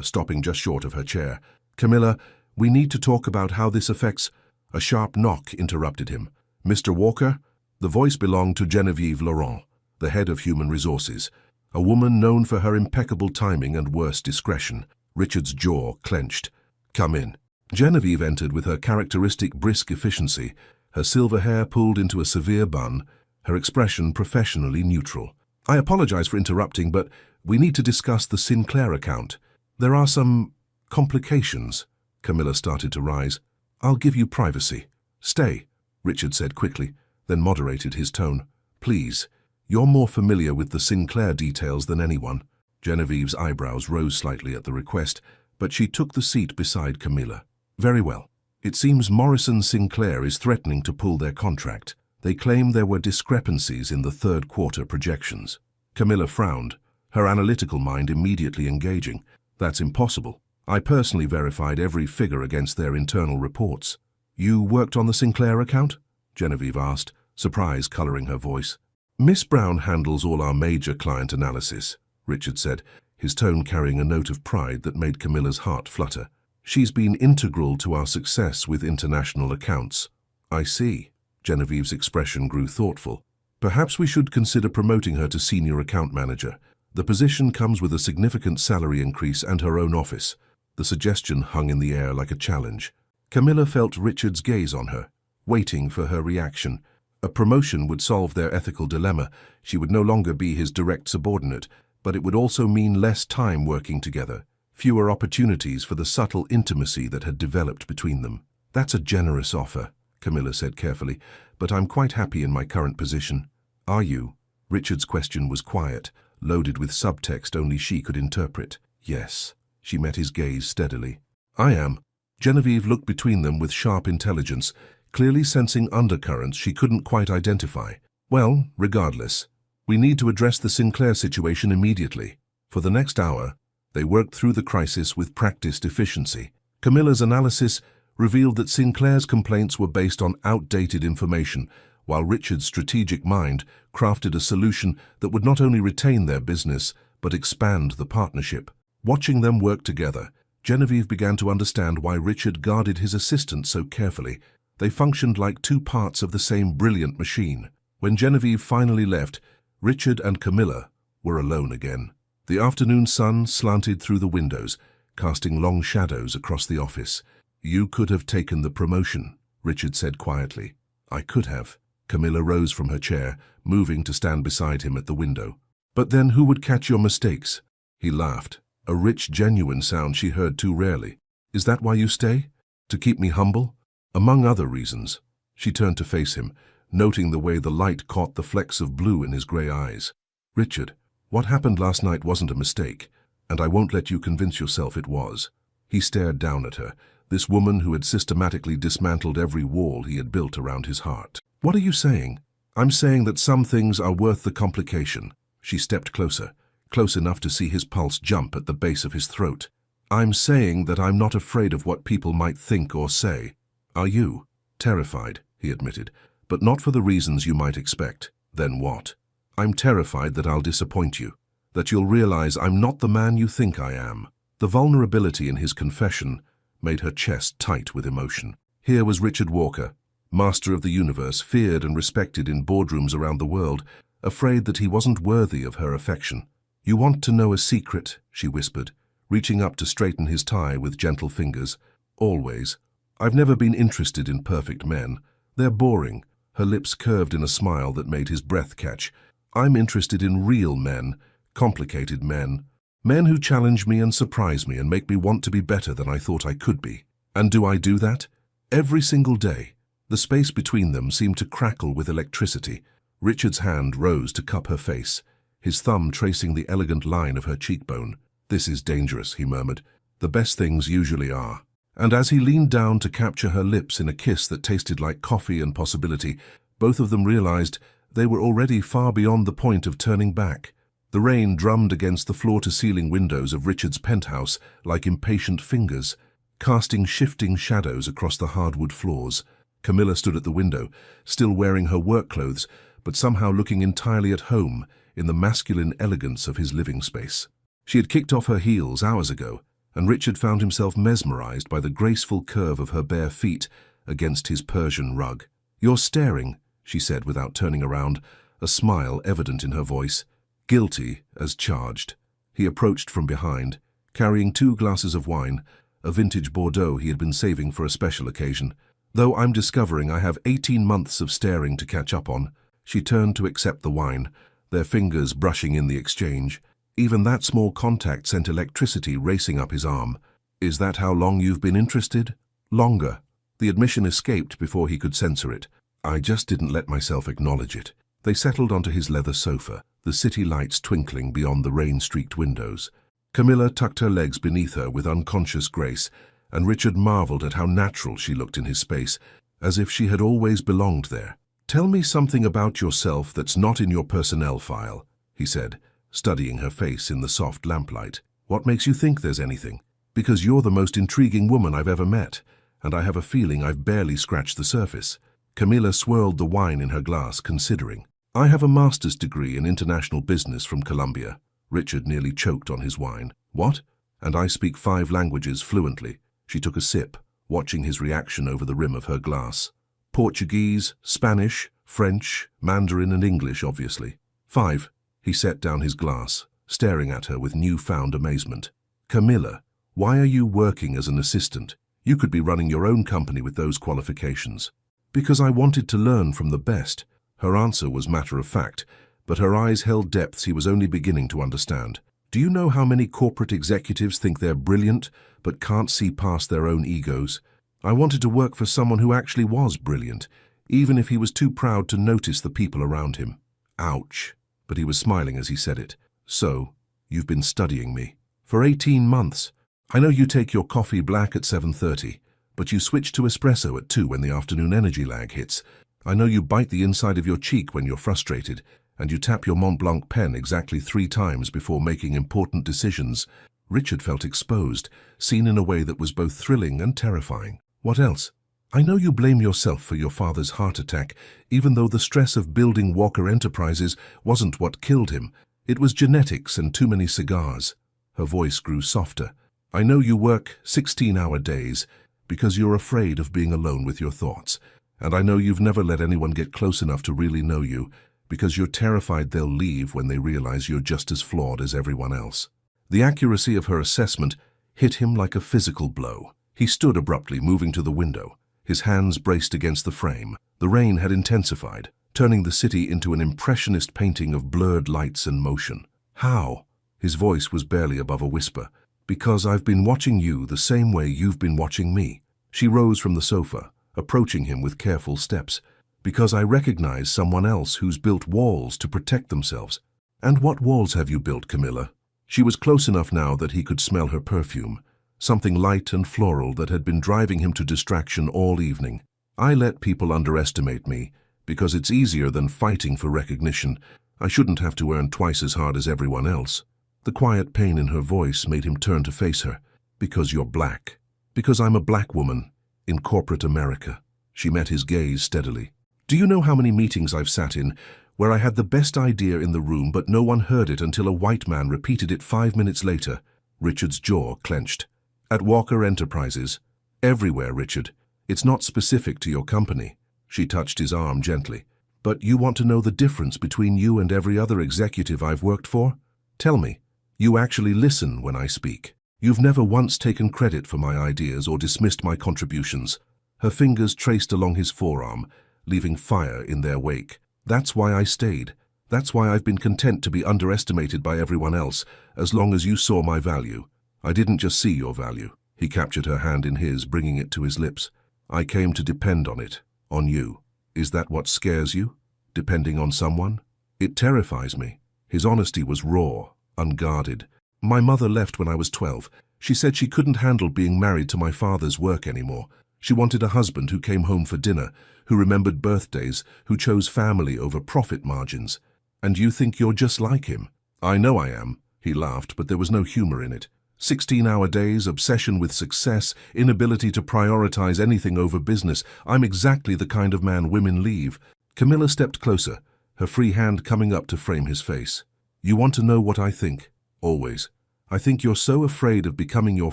A: stopping just short of her chair. "Camilla, we need to talk about how this affects—" A sharp knock interrupted him. "Mr. Walker?" The voice belonged to Genevieve Laurent, the head of human resources, a woman known for her impeccable timing and worse discretion. Richard's jaw clenched. "Come in." Genevieve entered with her characteristic brisk efficiency, her silver hair pulled into a severe bun, her expression professionally neutral. "I apologize for interrupting, but we need to discuss the Sinclair account. There are some complications." Camilla started to rise. "I'll give you privacy." "Stay," Richard said quickly, then moderated his tone. "Please. You're more familiar with the Sinclair details than anyone." Genevieve's eyebrows rose slightly at the request, but she took the seat beside Camilla. "Very well. It seems Morrison Sinclair is threatening to pull their contract. They claim there were discrepancies in the third quarter projections." Camilla frowned, her analytical mind immediately engaging. "That's impossible. I personally verified every figure against their internal reports." "You worked on the Sinclair account?" Genevieve asked, surprise coloring her voice. "Miss Brown handles all our major client analysis," Richard said, his tone carrying a note of pride that made Camilla's heart flutter. "She's been integral to our success with international accounts." "I see." Genevieve's expression grew thoughtful. "Perhaps we should consider promoting her to senior account manager. The position comes with a significant salary increase and her own office." The suggestion hung in the air like a challenge. Camilla felt Richard's gaze on her, waiting for her reaction. A promotion would solve their ethical dilemma. She would no longer be his direct subordinate, but it would also mean less time working together, fewer opportunities for the subtle intimacy that had developed between them. "That's a generous offer," Camilla said carefully, "but I'm quite happy in my current position." "Are you?" Richard's question was quiet, loaded with subtext only she could interpret. "Yes." She met his gaze steadily. "I am." Genevieve looked between them with sharp intelligence, clearly sensing undercurrents she couldn't quite identify. "Well, regardless, we need to address the Sinclair situation immediately." For the next hour, they worked through the crisis with practiced efficiency. Camilla's analysis revealed that Sinclair's complaints were based on outdated information, while Richard's strategic mind crafted a solution that would not only retain their business, but expand the partnership. Watching them work together, Genevieve began to understand why Richard guarded his assistant so carefully. They functioned like two parts of the same brilliant machine. When Genevieve finally left, Richard and Camilla were alone again. The afternoon sun slanted through the windows, casting long shadows across the office. "You could have taken the promotion," Richard said quietly. "I could have." Camilla rose from her chair, moving to stand beside him at the window. "But then who would catch your mistakes?" He laughed, a rich, genuine sound she heard too rarely. "Is that why you stay? To keep me humble?" "Among other reasons." She turned to face him, noting the way the light caught the flecks of blue in his gray eyes. "Richard, what happened last night wasn't a mistake, and I won't let you convince yourself it was." He stared down at her, this woman who had systematically dismantled every wall he had built around his heart. "What are you saying?" "I'm saying that some things are worth the complication." She stepped closer, close enough to see his pulse jump at the base of his throat. "I'm saying that I'm not afraid of what people might think or say." "Are you?" "Terrified," he admitted, but not for the reasons you might expect. Then what? I'm terrified that I'll disappoint you, that you'll realize I'm not the man you think I am. The vulnerability in his confession made her chest tight with emotion. Here was Richard Walker, master of the universe, feared and respected in boardrooms around the world, afraid that he wasn't worthy of her affection. "You want to know a secret?" she whispered, reaching up to straighten his tie with gentle fingers. "Always. I've never been interested in perfect men. They're boring." Her lips curved in a smile that made his breath catch. "I'm interested in real men, complicated men. Men who challenge me and surprise me and make me want to be better than I thought I could be. And do I do that? Every single day." The space between them seemed to crackle with electricity. Richard's hand rose to cup her face, his thumb tracing the elegant line of her cheekbone. "This is dangerous," he murmured. "The best things usually are." And as he leaned down to capture her lips in a kiss that tasted like coffee and possibility, both of them realized they were already far beyond the point of turning back. The rain drummed against the floor-to-ceiling windows of Richard's penthouse like impatient fingers, casting shifting shadows across the hardwood floors. Camilla stood at the window, still wearing her work clothes, but somehow looking entirely at home in the masculine elegance of his living space. She had kicked off her heels hours ago, and Richard found himself mesmerized by the graceful curve of her bare feet against his Persian rug. "You're staring," she said without turning around, a smile evident in her voice. Guilty as charged. He approached from behind, carrying 2 glasses of wine, a vintage Bordeaux he had been saving for a special occasion. "Though I'm discovering I have 18 months of staring to catch up on." She turned to accept the wine, their fingers brushing in the exchange. Even that small contact sent electricity racing up his arm. "Is that how long you've been interested?" "Longer." The admission escaped before he could censor it. "I just didn't let myself acknowledge it." They settled onto his leather sofa, the city lights twinkling beyond the rain-streaked windows. Camilla tucked her legs beneath her with unconscious grace, and Richard marveled at how natural she looked in his space, as if she had always belonged there. "Tell me something about yourself that's not in your personnel file," he said, studying her face in the soft lamplight. "What makes you think there's anything? Because you're the most intriguing woman I've ever met, and I have a feeling I've barely scratched the surface." Camilla swirled the wine in her glass, considering. "I have a master's degree in international business from Columbia." Richard nearly choked on his wine. "What?" "And I speak 5 languages fluently." She took a sip, watching his reaction over the rim of her glass. "Portuguese, Spanish, French, Mandarin and English, obviously." 5. He set down his glass, staring at her with newfound amazement. "Camilla, why are you working as an assistant? You could be running your own company with those qualifications." "Because I wanted to learn from the best." Her answer was matter-of-fact, but her eyes held depths he was only beginning to understand. "Do you know how many corporate executives think they're brilliant, but can't see past their own egos? I wanted to work for someone who actually was brilliant, even if he was too proud to notice the people around him." Ouch. But he was smiling as he said it. "So, you've been studying me." "For 18 months. I know you take your coffee black at 7:30, but you switch to espresso at 2 when the afternoon energy lag hits. I know you bite the inside of your cheek when you're frustrated, and you tap your Mont Blanc pen exactly 3 times before making important decisions." Richard felt exposed, seen in a way that was both thrilling and terrifying. "What else?" "I know you blame yourself for your father's heart attack, even though the stress of building Walker Enterprises wasn't what killed him. It was genetics and too many cigars." Her voice grew softer. "I know you work 16-hour days because you're afraid of being alone with your thoughts. And I know you've never let anyone get close enough to really know you because you're terrified they'll leave when they realize you're just as flawed as everyone else." The accuracy of her assessment hit him like a physical blow. He stood abruptly, moving to the window, his hands braced against the frame. The rain had intensified, turning the city into an impressionist painting of blurred lights and motion. "How?" His voice was barely above a whisper. "Because I've been watching you the same way you've been watching me." She rose from the sofa, approaching him with careful steps. "Because I recognize someone else who's built walls to protect themselves." "And what walls have you built, Camilla?" She was close enough now that he could smell her perfume, something light and floral that had been driving him to distraction all evening. "I let people underestimate me because it's easier than fighting for recognition. I shouldn't have to earn twice as hard as everyone else." The quiet pain in her voice made him turn to face her. "Because you're black." "Because I'm a black woman in corporate America." She met his gaze steadily. Do you know how many meetings I've sat in where I had the best idea in the room but no one heard it until a white man repeated it 5 minutes later? Richard's jaw clenched. At Walker Enterprises. Everywhere, Richard. It's not specific to your company. She touched his arm gently. But you want to know the difference between you and every other executive I've worked for? Tell me. You actually listen when I speak. You've never once taken credit for my ideas or dismissed my contributions. Her fingers traced along his forearm, leaving fire in their wake. That's why I stayed. That's why I've been content to be underestimated by everyone else, as long as you saw my value. I didn't just see your value. He captured her hand in his, bringing it to his lips. I came to depend on it, on you. Is that what scares you? Depending on someone? It terrifies me. His honesty was raw, unguarded. My mother left when I was 12. She said she couldn't handle being married to my father's work anymore. She wanted a husband who came home for dinner, who remembered birthdays, who chose family over profit margins. And you think you're just like him? I know I am. He laughed, but there was no humor in it. 16-hour days, obsession with success, inability to prioritize anything over business. I'm exactly the kind of man women leave. Camilla stepped closer, her free hand coming up to frame his face. You want to know what I think? Always. I think you're so afraid of becoming your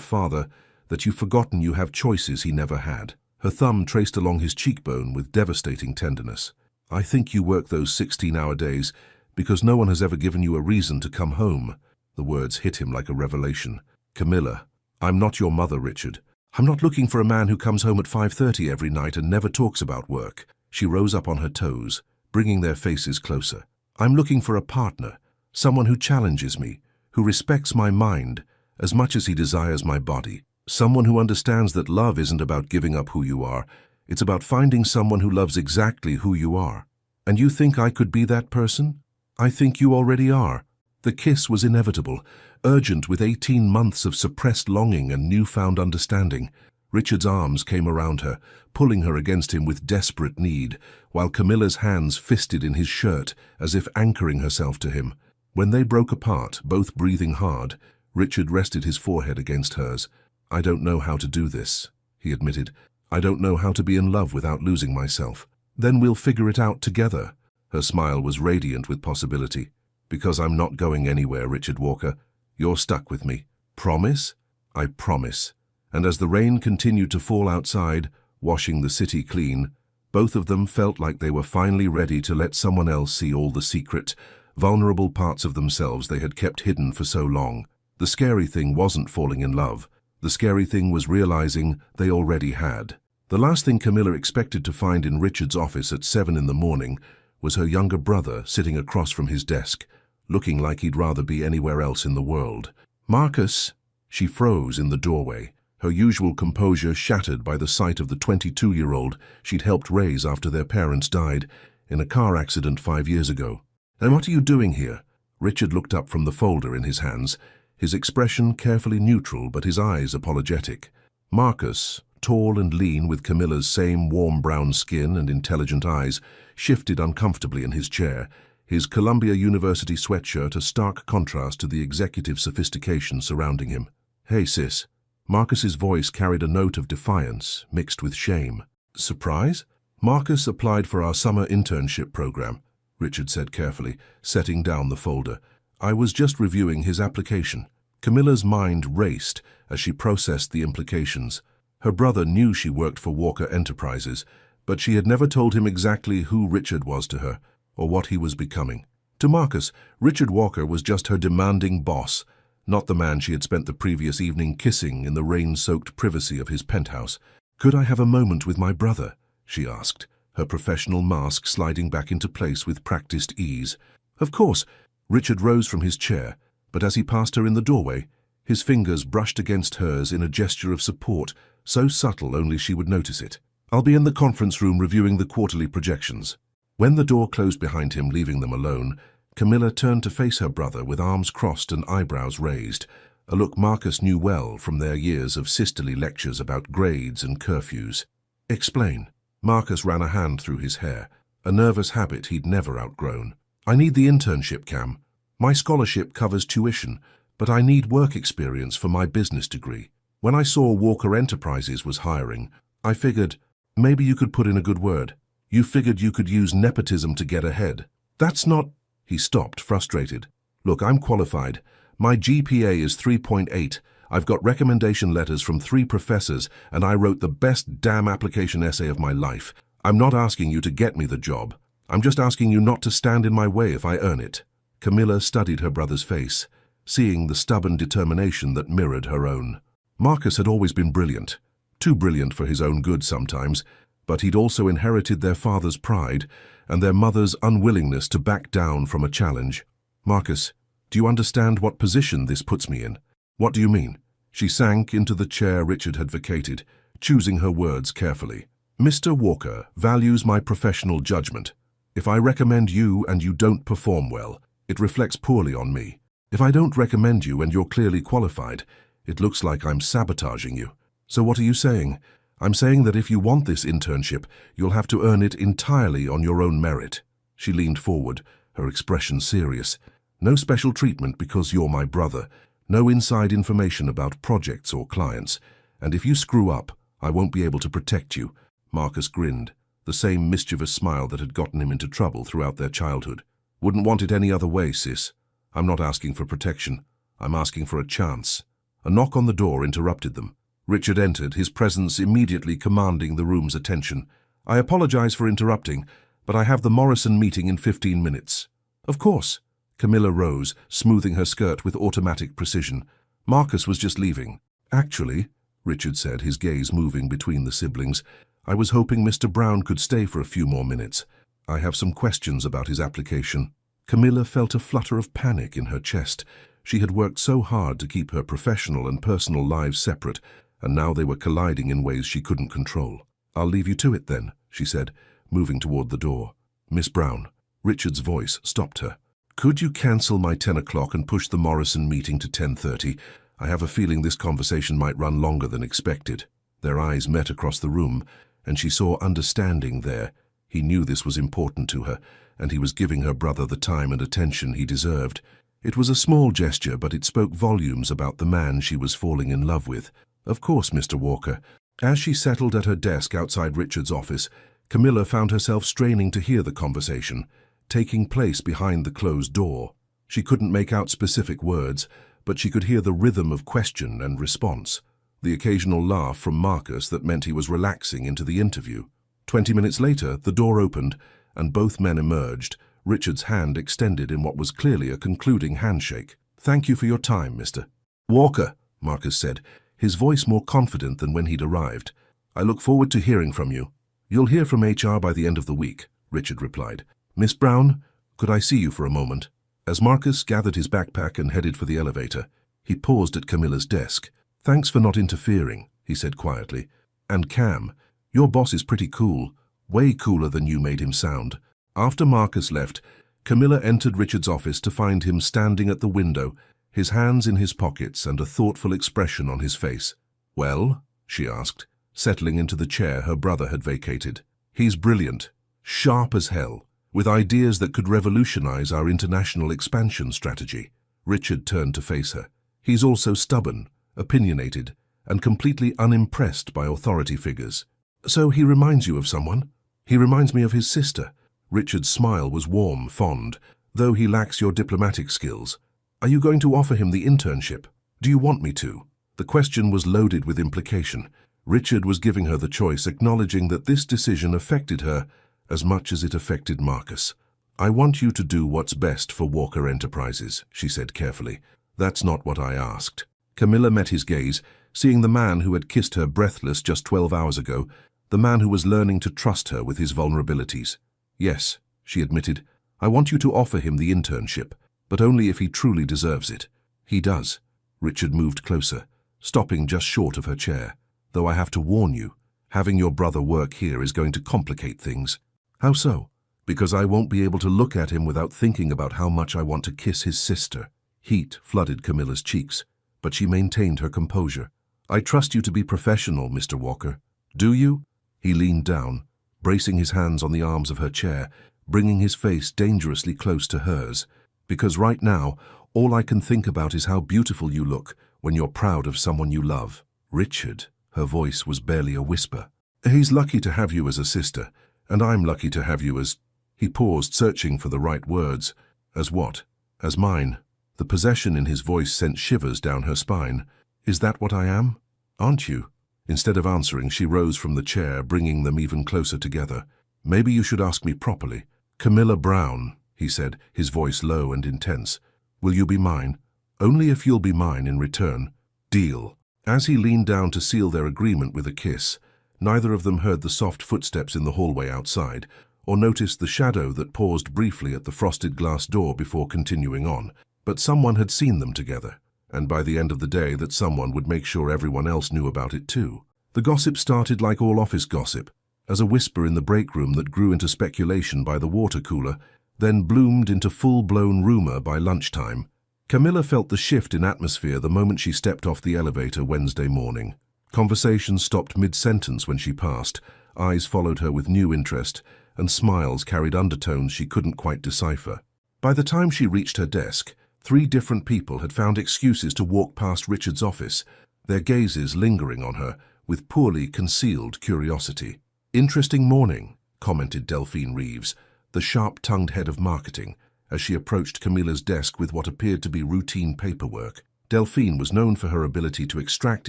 A: father that you've forgotten you have choices he never had. Her thumb traced along his cheekbone with devastating tenderness. I think you work those 16-hour days because no one has ever given you a reason to come home. The words hit him like a revelation. Camilla, I'm not your mother, Richard. I'm not looking for a man who comes home at 5:30 every night and never talks about work. She rose up on her toes, bringing their faces closer. I'm looking for a partner, someone who challenges me, who respects my mind as much as he desires my body. Someone who understands that love isn't about giving up who you are. It's about finding someone who loves exactly who you are. And you think I could be that person? I think you already are. The kiss was inevitable, urgent with 18 months of suppressed longing and newfound understanding. Richard's arms came around her, pulling her against him with desperate need, while Camilla's hands fisted in his shirt as if anchoring herself to him. When they broke apart, both breathing hard, Richard rested his forehead against hers. I don't know how to do this, he admitted. I don't know how to be in love without losing myself. Then we'll figure it out together. Her smile was radiant with possibility. Because I'm not going anywhere, Richard Walker. You're stuck with me. Promise? I promise. And as the rain continued to fall outside, washing the city clean, both of them felt like they were finally ready to let someone else see all the secret, vulnerable parts of themselves they had kept hidden for so long. The scary thing wasn't falling in love. The scary thing was realizing they already had. The last thing Camilla expected to find in Richard's office at 7 in the morning was her younger brother sitting across from his desk, looking like he'd rather be anywhere else in the world. Marcus! She froze in the doorway, her usual composure shattered by the sight of the 22-year-old she'd helped raise after their parents died in a car accident 5 years ago. And what are you doing here? Richard looked up from the folder in his hands, his expression carefully neutral but his eyes apologetic. Marcus, tall and lean with Camilla's same warm brown skin and intelligent eyes, shifted uncomfortably in his chair, his Columbia University sweatshirt a stark contrast to the executive sophistication surrounding him. Hey, sis. Marcus's voice carried a note of defiance, mixed with shame. Surprise? Marcus applied for our summer internship program, Richard said carefully, setting down the folder. I was just reviewing his application. Camilla's mind raced as she processed the implications. Her brother knew she worked for Walker Enterprises, but she had never told him exactly who Richard was to her, or what he was becoming. To Marcus, Richard Walker was just her demanding boss, not the man she had spent the previous evening kissing in the rain-soaked privacy of his penthouse. Could I have a moment with my brother? She asked, her professional mask sliding back into place with practiced ease. Of course. Richard rose from his chair, but as he passed her in the doorway, his fingers brushed against hers in a gesture of support, so subtle only she would notice it. I'll be in the conference room reviewing the quarterly projections. When the door closed behind him, leaving them alone, Camilla turned to face her brother with arms crossed and eyebrows raised, a look Marcus knew well from their years of sisterly lectures about grades and curfews. Explain. Marcus ran a hand through his hair, a nervous habit he'd never outgrown. I need the internship, Cam. My scholarship covers tuition, but I need work experience for my business degree. When I saw Walker Enterprises was hiring, I figured maybe you could put in a good word. You figured you could use nepotism to get ahead. That's not... He stopped, frustrated. Look, I'm qualified. My GPA is 3.8. I've got recommendation letters from 3 professors, and I wrote the best damn application essay of my life. I'm not asking you to get me the job. I'm just asking you not to stand in my way if I earn it. Camilla studied her brother's face, seeing the stubborn determination that mirrored her own. Marcus had always been brilliant. Too brilliant for his own good sometimes, but he'd also inherited their father's pride and their mother's unwillingness to back down from a challenge. Marcus, do you understand what position this puts me in? What do you mean? She sank into the chair Richard had vacated, choosing her words carefully. Mr. Walker values my professional judgment. If I recommend you and you don't perform well, it reflects poorly on me. If I don't recommend you and you're clearly qualified, it looks like I'm sabotaging you. So what are you saying? I'm saying that if you want this internship, you'll have to earn it entirely on your own merit. She leaned forward, her expression serious. No special treatment because you're my brother. No inside information about projects or clients. And if you screw up, I won't be able to protect you. Marcus grinned, the same mischievous smile that had gotten him into trouble throughout their childhood. Wouldn't want it any other way, sis. I'm not asking for protection. I'm asking for a chance. A knock on the door interrupted them. Richard entered, his presence immediately commanding the room's attention. I apologize for interrupting, but I have the Morrison meeting in 15 minutes. Of course. Camilla rose, smoothing her skirt with automatic precision. Marcus was just leaving. Actually, Richard said, his gaze moving between the siblings, I was hoping Mr. Brown could stay for a few more minutes. I have some questions about his application. Camilla felt a flutter of panic in her chest. She had worked so hard to keep her professional and personal lives separate, and now they were colliding in ways she couldn't control. I'll leave you to it then, she said, moving toward the door. Miss Brown. Richard's voice stopped her. Could you cancel my 10 o'clock and push the Morrison meeting to 10:30? I have a feeling this conversation might run longer than expected. Their eyes met across the room, and she saw understanding there. He knew this was important to her, and he was giving her brother the time and attention he deserved. It was a small gesture, but it spoke volumes about the man she was falling in love with. Of course, Mr. Walker. As she settled at her desk outside Richard's office, Camilla found herself straining to hear the conversation, taking place behind the closed door. She couldn't make out specific words, but she could hear the rhythm of question and response, the occasional laugh from Marcus that meant he was relaxing into the interview. 20 minutes later, the door opened, and both men emerged, Richard's hand extended in what was clearly a concluding handshake. Thank you for your time, Mr. Walker, Marcus said, his voice more confident than when he'd arrived. I look forward to hearing from you. You'll hear from HR by the end of the week, Richard replied. Miss Brown, could I see you for a moment? As Marcus gathered his backpack and headed for the elevator, he paused at Camilla's desk. Thanks for not interfering, he said quietly. And Cam, your boss is pretty cool, way cooler than you made him sound. After Marcus left, Camilla entered Richard's office to find him standing at the window, his hands in his pockets and a thoughtful expression on his face. Well, she asked, settling into the chair her brother had vacated. He's brilliant, sharp as hell, with ideas that could revolutionize our international expansion strategy. Richard turned to face her. He's also stubborn, opinionated, and completely unimpressed by authority figures. So he reminds you of someone? He reminds me of his sister. Richard's smile was warm, fond, though he lacks your diplomatic skills. Are you going to offer him the internship? Do you want me to? The question was loaded with implication. Richard was giving her the choice, acknowledging that this decision affected her as much as it affected Marcus. I want you to do what's best for Walker Enterprises, she said carefully. That's not what I asked. Camilla met his gaze, seeing the man who had kissed her breathless just 12 hours ago, the man who was learning to trust her with his vulnerabilities. Yes, she admitted, I want you to offer him the internship, but only if he truly deserves it. He does. Richard moved closer, stopping just short of her chair. Though I have to warn you, having your brother work here is going to complicate things. How so? Because I won't be able to look at him without thinking about how much I want to kiss his sister. Heat flooded Camilla's cheeks, but she maintained her composure. I trust you to be professional, Mr. Walker. Do you? He leaned down, bracing his hands on the arms of her chair, bringing his face dangerously close to hers. Because right now, all I can think about is how beautiful you look when you're proud of someone you love. Richard, her voice was barely a whisper. He's lucky to have you as a sister, And I'm lucky to have you as—" He paused, searching for the right words. "As what?" "As mine." The possession in his voice sent shivers down her spine. "Is that what I am? Aren't you?" Instead of answering, she rose from the chair, bringing them even closer together. "Maybe you should ask me properly." "Camilla Brown," he said, his voice low and intense. "Will you be mine? Only if you'll be mine in return. Deal." As he leaned down to seal their agreement with a kiss, neither of them heard the soft footsteps in the hallway outside, or noticed the shadow that paused briefly at the frosted glass door before continuing on. But someone had seen them together, and by the end of the day that someone would make sure everyone else knew about it too. The gossip started like all office gossip, as a whisper in the break room that grew into speculation by the water cooler, then bloomed into full-blown rumor by lunchtime. Camilla felt the shift in atmosphere the moment she stepped off the elevator Wednesday morning. Conversations stopped mid-sentence when she passed, eyes followed her with new interest, and smiles carried undertones she couldn't quite decipher. By the time she reached her desk, 3 different people had found excuses to walk past Richard's office, their gazes lingering on her with poorly concealed curiosity. "Interesting morning," commented Delphine Reeves, the sharp-tongued head of marketing, as she approached Camilla's desk with what appeared to be routine paperwork. Delphine was known for her ability to extract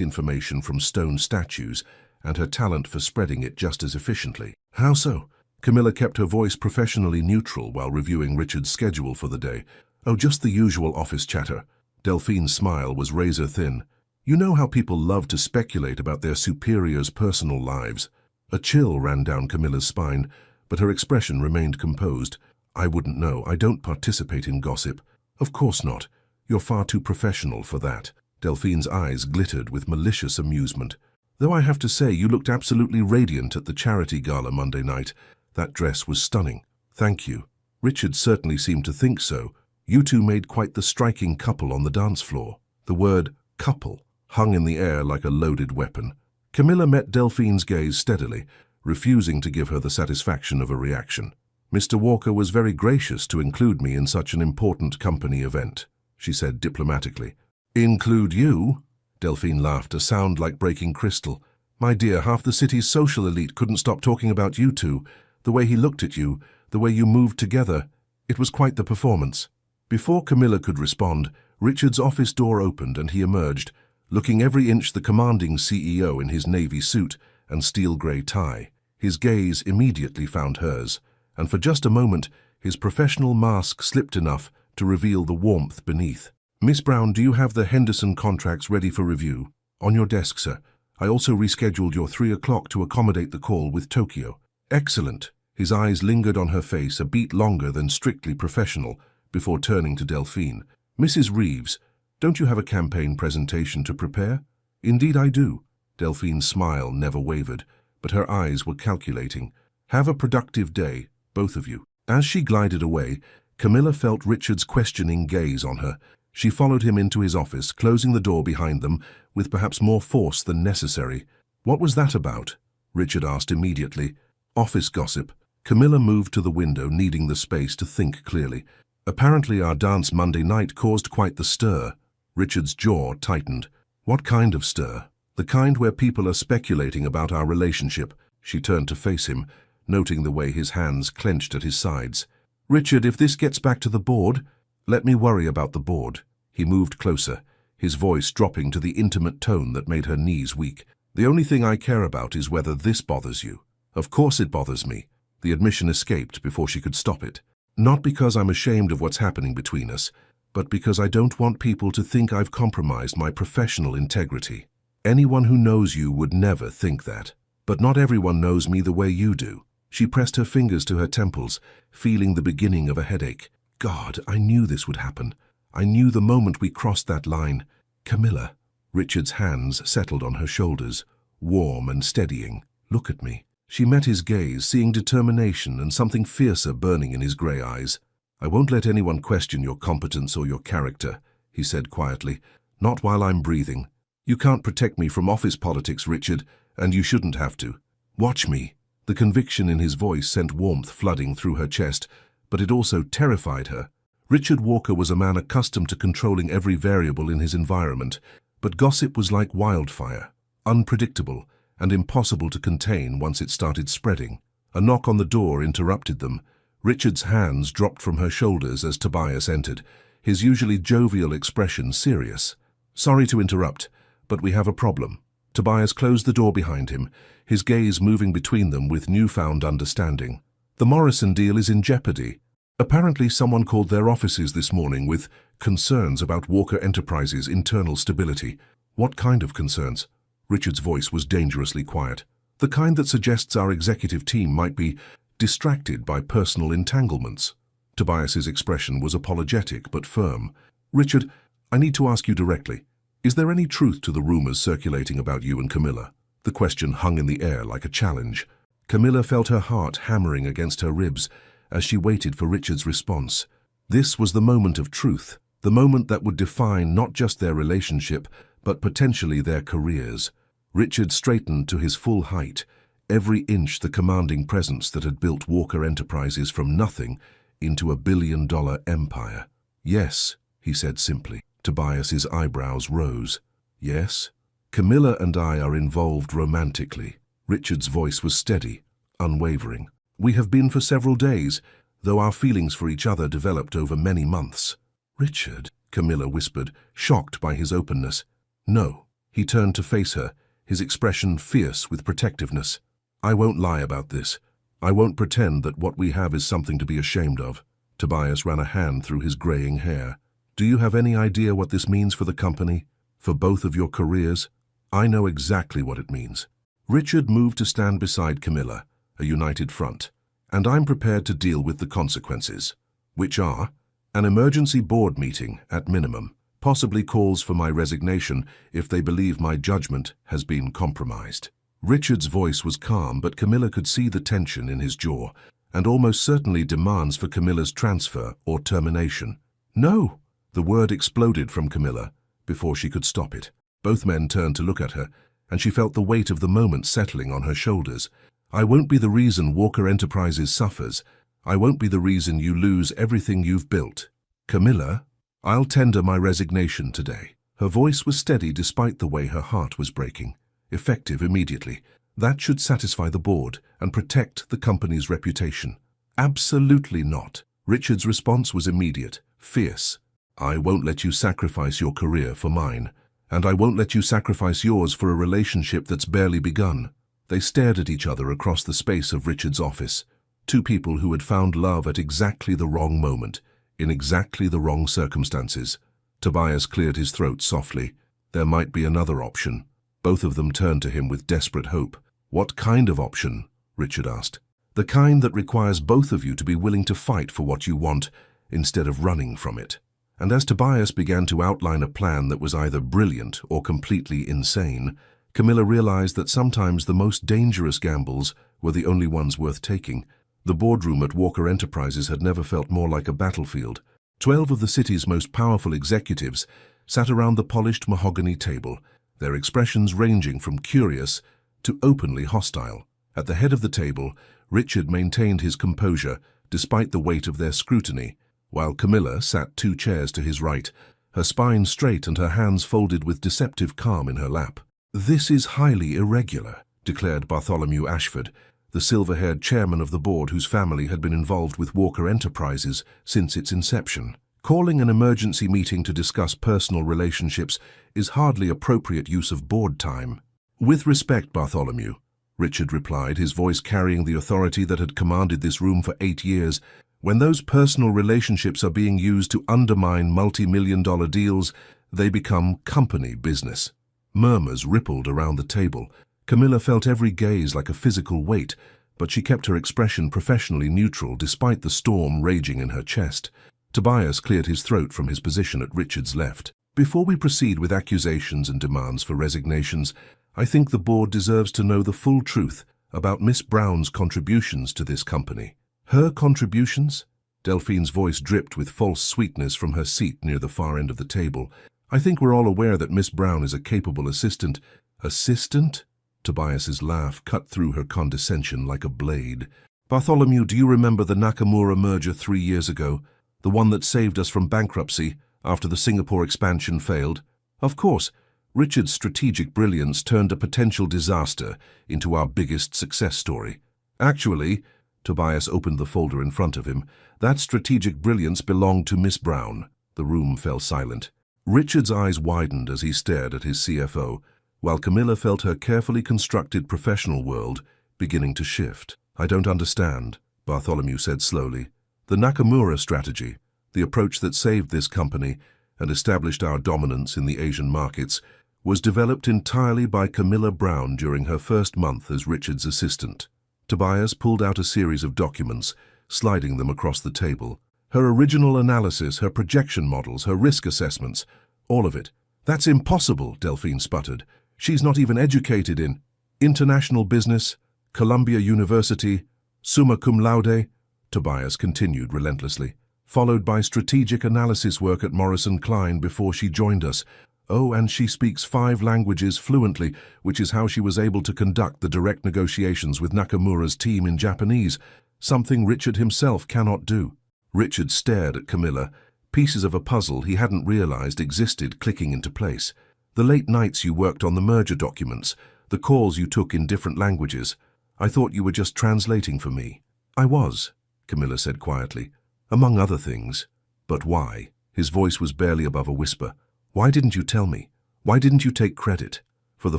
A: information from stone statues and her talent for spreading it just as efficiently. "How so?" Camilla kept her voice professionally neutral while reviewing Richard's schedule for the day. "Oh, just the usual office chatter." Delphine's smile was razor-thin. "You know how people love to speculate about their superiors' personal lives." A chill ran down Camilla's spine, but her expression remained composed. "I wouldn't know. I don't participate in gossip." "Of course not. You're far too professional for that." Delphine's eyes glittered with malicious amusement. "Though I have to say you looked absolutely radiant at the charity gala Monday night. That dress was stunning." "Thank you." Richard certainly seemed to think so. "You two made quite the striking couple on the dance floor." The word couple hung in the air like a loaded weapon. Camilla met Delphine's gaze steadily, refusing to give her the satisfaction of a reaction. "Mr. Walker was very gracious to include me in such an important company event," she said diplomatically. "Include you?" Delphine laughed, a sound like breaking crystal. "My dear, half the city's social elite couldn't stop talking about you two. The way he looked at you, the way you moved together. It was quite the performance." Before Camilla could respond, Richard's office door opened and he emerged, looking every inch the commanding CEO in his navy suit and steel-grey tie. His gaze immediately found hers, and for just a moment his professional mask slipped enough to reveal the warmth beneath. "Miss Brown, do you have the Henderson contracts ready for review?" "On your desk, sir. I also rescheduled your 3 o'clock to accommodate the call with Tokyo." "Excellent." His eyes lingered on her face a beat longer than strictly professional before turning to Delphine. "Mrs. Reeves, don't you have a campaign presentation to prepare?" "Indeed I do." Delphine's smile never wavered, but her eyes were calculating. "Have a productive day, both of you." As she glided away, Camilla felt Richard's questioning gaze on her. She followed him into his office, closing the door behind them with perhaps more force than necessary. "What was that about?" Richard asked immediately. "Office gossip." Camilla moved to the window, needing the space to think clearly. "Apparently our dance Monday night caused quite the stir." Richard's jaw tightened. "What kind of stir?" "The kind where people are speculating about our relationship." She turned to face him, noting the way his hands clenched at his sides. "Richard, if this gets back to the board—" "Let me worry about the board." He moved closer, his voice dropping to the intimate tone that made her knees weak. "The only thing I care about is whether this bothers you." "Of course it bothers me." The admission escaped before she could stop it. "Not because I'm ashamed of what's happening between us, but because I don't want people to think I've compromised my professional integrity. Anyone who knows you would never think that. But not everyone knows me the way you do." She pressed her fingers to her temples, feeling the beginning of a headache. "God, I knew this would happen. I knew the moment we crossed that line." "Camilla." Richard's hands settled on her shoulders, warm and steadying. "Look at me." She met his gaze, seeing determination and something fiercer burning in his grey eyes. "I won't let anyone question your competence or your character," he said quietly. "Not while I'm breathing. You can't protect me from office politics, Richard, and you shouldn't have to. Watch me." The conviction in his voice sent warmth flooding through her chest, but it also terrified her. Richard Walker was a man accustomed to controlling every variable in his environment, but gossip was like wildfire, unpredictable and impossible to contain once it started spreading. A knock on the door interrupted them. Richard's hands dropped from her shoulders as Tobias entered, his usually jovial expression serious. "Sorry to interrupt, but we have a problem." Tobias closed the door behind him, his gaze moving between them with newfound understanding. "The Morrison deal is in jeopardy. Apparently someone called their offices this morning with concerns about Walker Enterprises' internal stability." "What kind of concerns?" Richard's voice was dangerously quiet. "The kind that suggests our executive team might be distracted by personal entanglements." Tobias's expression was apologetic but firm. "Richard, I need to ask you directly. Is there any truth to the rumors circulating about you and Camilla?" The question hung in the air like a challenge. Camilla felt her heart hammering against her ribs as she waited for Richard's response. This was the moment of truth, the moment that would define not just their relationship, but potentially their careers. Richard straightened to his full height, every inch the commanding presence that had built Walker Enterprises from nothing into a billion-dollar empire. "Yes," he said simply. Tobias's eyebrows rose. "Yes? Camilla and I are involved romantically." Richard's voice was steady, unwavering. "We have been for several days, though our feelings for each other developed over many months." "Richard," Camilla whispered, shocked by his openness. "No." He turned to face her, his expression fierce with protectiveness. "I won't lie about this. I won't pretend that what we have is something to be ashamed of." Tobias ran a hand through his graying hair. "Do you have any idea what this means for the company? For both of your careers?" "I know exactly what it means." Richard moved to stand beside Camilla, a united front. "And I'm prepared to deal with the consequences, which are an emergency board meeting at minimum, possibly calls for my resignation if they believe my judgment has been compromised." Richard's voice was calm, but Camilla could see the tension in his jaw, and almost certainly demands for Camilla's transfer or termination. "No!" The word exploded from Camilla before she could stop it. Both men turned to look at her, and she felt the weight of the moment settling on her shoulders. "I won't be the reason Walker Enterprises suffers. I won't be the reason you lose everything you've built. Camilla, I'll tender my resignation today." Her voice was steady despite the way her heart was breaking. "Effective immediately. That should satisfy the board and protect the company's reputation." "Absolutely not." Richard's response was immediate, fierce. "I won't let you sacrifice your career for mine, and I won't let you sacrifice yours for a relationship that's barely begun." They stared at each other across the space of Richard's office. Two people who had found love at exactly the wrong moment, in exactly the wrong circumstances. Tobias cleared his throat softly. There might be another option. Both of them turned to him with desperate hope. "What kind of option?" Richard asked. "The kind that requires both of you to be willing to fight for what you want, instead of running from it." And as Tobias began to outline a plan that was either brilliant or completely insane, Camilla realized that sometimes the most dangerous gambles were the only ones worth taking. The boardroom at Walker Enterprises had never felt more like a battlefield. 12 of the city's most powerful executives sat around the polished mahogany table, their expressions ranging from curious to openly hostile. At the head of the table, Richard maintained his composure despite the weight of their scrutiny, while Camilla sat 2 chairs to his right, her spine straight and her hands folded with deceptive calm in her lap. "This is highly irregular," declared Bartholomew Ashford, the silver-haired chairman of the board whose family had been involved with Walker Enterprises since its inception. "Calling an emergency meeting to discuss personal relationships is hardly appropriate use of board time." "With respect, Bartholomew," Richard replied, his voice carrying the authority that had commanded this room for 8 years, "when those personal relationships are being used to undermine multi-million-dollar deals, they become company business." Murmurs rippled around the table. Camilla felt every gaze like a physical weight, but she kept her expression professionally neutral despite the storm raging in her chest. Tobias cleared his throat from his position at Richard's left. "Before we proceed with accusations and demands for resignations, I think the board deserves to know the full truth about Miss Brown's contributions to this company." "Her contributions?" Delphine's voice dripped with false sweetness from her seat near the far end of the table. "I think we're all aware that Miss Brown is a capable assistant." "Assistant?" Tobias's laugh cut through her condescension like a blade. "Bartholomew, do you remember the Nakamura merger 3 years ago? The one that saved us from bankruptcy after the Singapore expansion failed? Of course, Richard's strategic brilliance turned a potential disaster into our biggest success story. Actually, Tobias opened the folder in front of him, that strategic brilliance belonged to Miss Brown. The room fell silent. Richard's eyes widened as he stared at his CFO, while Camilla felt her carefully constructed professional world beginning to shift. I don't understand, Bartholomew said slowly. The Nakamura strategy, the approach that saved this company and established our dominance in the Asian markets, was developed entirely by Camilla Brown during her first month as Richard's assistant. Tobias pulled out a series of documents, sliding them across the table. Her original analysis, her projection models, her risk assessments, all of it. That's impossible, Delphine sputtered. She's not even educated in international business, Columbia University, summa cum laude, Tobias continued relentlessly, followed by strategic analysis work at Morrison Klein before she joined us. Oh, and she speaks 5 languages fluently, which is how she was able to conduct the direct negotiations with Nakamura's team in Japanese, something Richard himself cannot do. Richard stared at Camilla, pieces of a puzzle he hadn't realized existed clicking into place. The late nights you worked on the merger documents, the calls you took in different languages. I thought you were just translating for me. I was, Camilla said quietly, among other things. But why? His voice was barely above a whisper. Why didn't you tell me? Why didn't you take credit? For the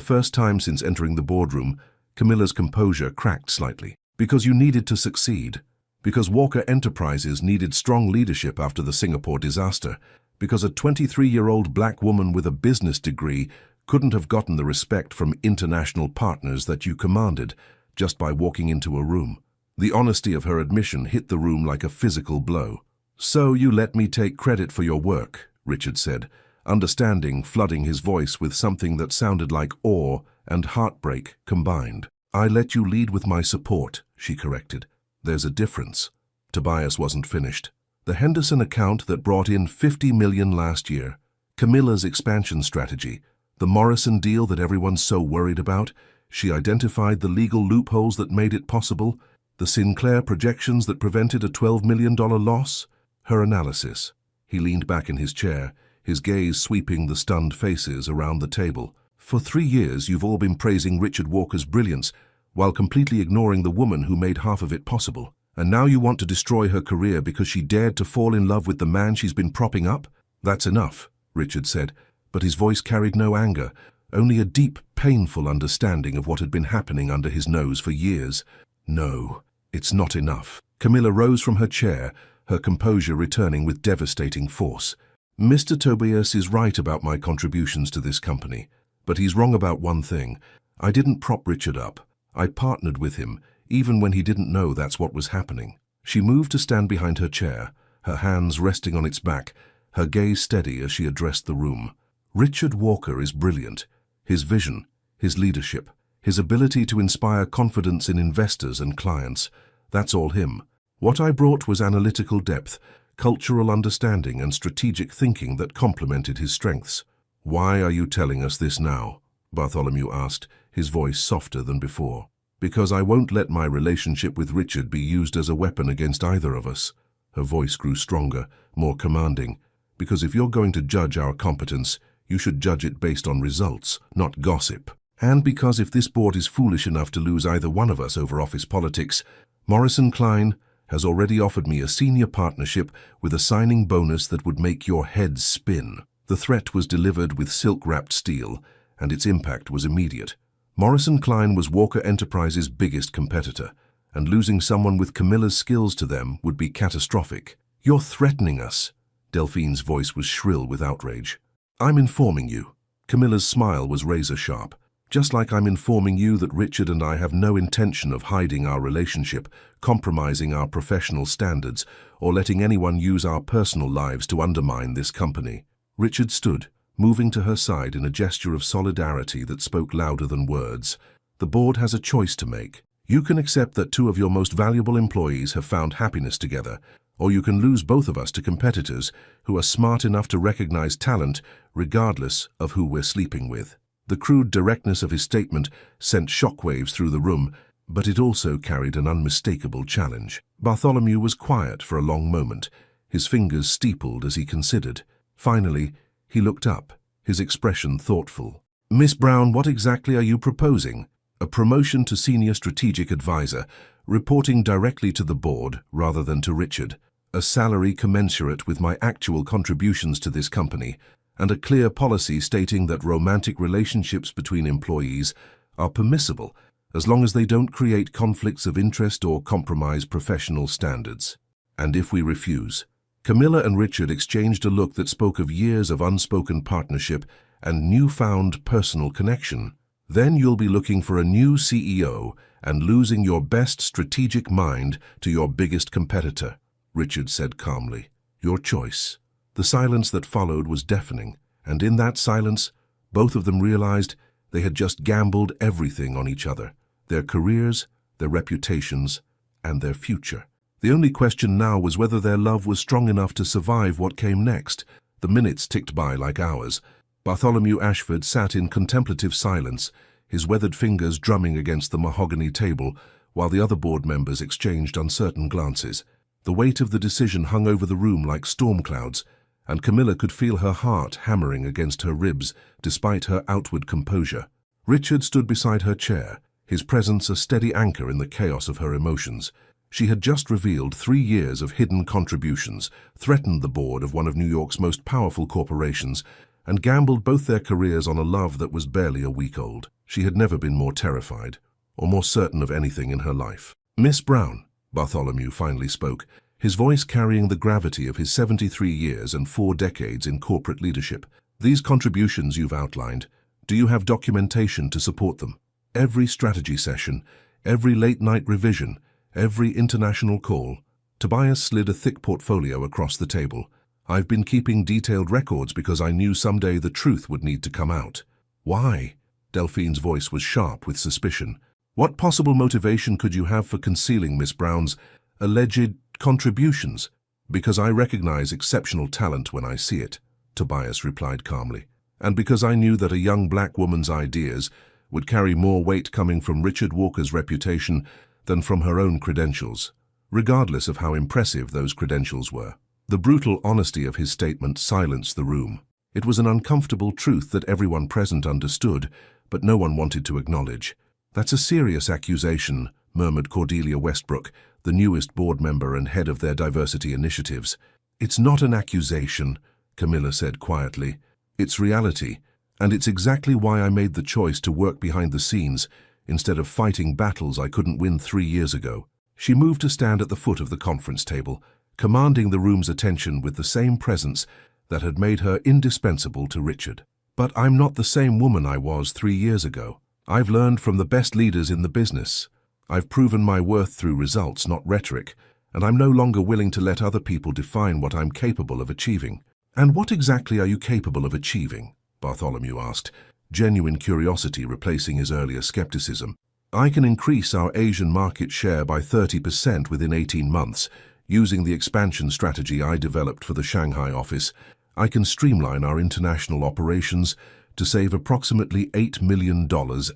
A: first time since entering the boardroom, Camilla's composure cracked slightly. Because you needed to succeed. Because Walker Enterprises needed strong leadership after the Singapore disaster. Because a 23-year-old black woman with a business degree couldn't have gotten the respect from international partners that you commanded just by walking into a room. The honesty of her admission hit the room like a physical blow. So you let me take credit for your work, Richard said, understanding flooding his voice with something that sounded like awe and heartbreak combined. I let you lead with my support, she corrected. There's a difference. Tobias wasn't finished. The Henderson account that brought in $50 million last year, Camilla's expansion strategy, the Morrison deal that everyone's so worried about, she identified the legal loopholes that made it possible, the Sinclair projections that prevented a $12 million loss, her analysis. He leaned back in his chair, his gaze sweeping the stunned faces around the table. For 3 years, you've all been praising Richard Walker's brilliance, while completely ignoring the woman who made half of it possible. And now you want to destroy her career because she dared to fall in love with the man she's been propping up? That's enough, Richard said, but his voice carried no anger, only a deep, painful understanding of what had been happening under his nose for years. No, it's not enough. Camilla rose from her chair, her composure returning with devastating force. Mr. Tobias is right about my contributions to this company, but he's wrong about one thing. I didn't prop Richard up. I partnered with him, even when he didn't know that's what was happening. She moved to stand behind her chair, her hands resting on its back, her gaze steady as she addressed the room. Richard Walker is brilliant. His vision, his leadership, his ability to inspire confidence in investors and clients, that's all him. What I brought was analytical depth, cultural understanding and strategic thinking that complemented his strengths. Why are you telling us this now? Bartholomew asked, his voice softer than before. Because I won't let my relationship with Richard be used as a weapon against either of us. Her voice grew stronger, more commanding. Because if you're going to judge our competence, you should judge it based on results, not gossip. And because if this board is foolish enough to lose either one of us over office politics, Morrison Klein has already offered me a senior partnership with a signing bonus that would make your head spin. The threat was delivered with silk-wrapped steel, and its impact was immediate. Morrison Klein was Walker Enterprises' biggest competitor, and losing someone with Camilla's skills to them would be catastrophic. You're threatening us. Delphine's voice was shrill with outrage. I'm informing you. Camilla's smile was razor-sharp. Just like I'm informing you that Richard and I have no intention of hiding our relationship, compromising our professional standards, or letting anyone use our personal lives to undermine this company. Richard stood, moving to her side in a gesture of solidarity that spoke louder than words. The board has a choice to make. You can accept that 2 of your most valuable employees have found happiness together, or you can lose both of us to competitors who are smart enough to recognize talent regardless of who we're sleeping with. The crude directness of his statement sent shockwaves through the room, but it also carried an unmistakable challenge. Bartholomew was quiet for a long moment, his fingers steepled as he considered. Finally, he looked up, his expression thoughtful. Miss Brown, what exactly are you proposing? A promotion to senior strategic advisor, reporting directly to the board rather than to Richard. A salary commensurate with my actual contributions to this company, and a clear policy stating that romantic relationships between employees are permissible as long as they don't create conflicts of interest or compromise professional standards. And if we refuse? Camilla and Richard exchanged a look that spoke of years of unspoken partnership and newfound personal connection. Then you'll be looking for a new CEO and losing your best strategic mind to your biggest competitor, Richard said calmly. Your choice. The silence that followed was deafening, and in that silence, both of them realized they had just gambled everything on each other, their careers, their reputations, and their future. The only question now was whether their love was strong enough to survive what came next. The minutes ticked by like hours. Bartholomew Ashford sat in contemplative silence, his weathered fingers drumming against the mahogany table, while the other board members exchanged uncertain glances. The weight of the decision hung over the room like storm clouds, and Camilla could feel her heart hammering against her ribs despite her outward composure. Richard stood beside her chair, his presence a steady anchor in the chaos of her emotions. She had just revealed 3 years of hidden contributions, threatened the board of one of New York's most powerful corporations, and gambled both their careers on a love that was barely a week old. She had never been more terrified, or more certain of anything in her life. Miss Brown, Bartholomew finally spoke, his voice carrying the gravity of his 73 years and 4 decades in corporate leadership. These contributions you've outlined, do you have documentation to support them? Every strategy session, every late-night revision, every international call. Tobias slid a thick portfolio across the table. I've been keeping detailed records because I knew someday the truth would need to come out. Why? Delphine's voice was sharp with suspicion. What possible motivation could you have for concealing Miss Brown's alleged contributions? Because I recognize exceptional talent when I see it, Tobias replied calmly. And because I knew that a young black woman's ideas would carry more weight coming from Richard Walker's reputation than from her own credentials, regardless of how impressive those credentials were. The brutal honesty of his statement silenced the room. It was an uncomfortable truth that everyone present understood, but no one wanted to acknowledge. That's a serious accusation, murmured Cordelia Westbrook, the newest board member and head of their diversity initiatives. It's not an accusation, Camilla said quietly. It's reality, and it's exactly why I made the choice to work behind the scenes instead of fighting battles I couldn't win 3 years ago. She moved to stand at the foot of the conference table, commanding the room's attention with the same presence that had made her indispensable to Richard. But I'm not the same woman I was 3 years ago. I've learned from the best leaders in the business. I've proven my worth through results, not rhetoric, and I'm no longer willing to let other people define what I'm capable of achieving. And what exactly are you capable of achieving? Bartholomew asked, genuine curiosity replacing his earlier skepticism. I can increase our Asian market share by 30% within 18 months, using the expansion strategy I developed for the Shanghai office. I can streamline our international operations to save approximately $8 million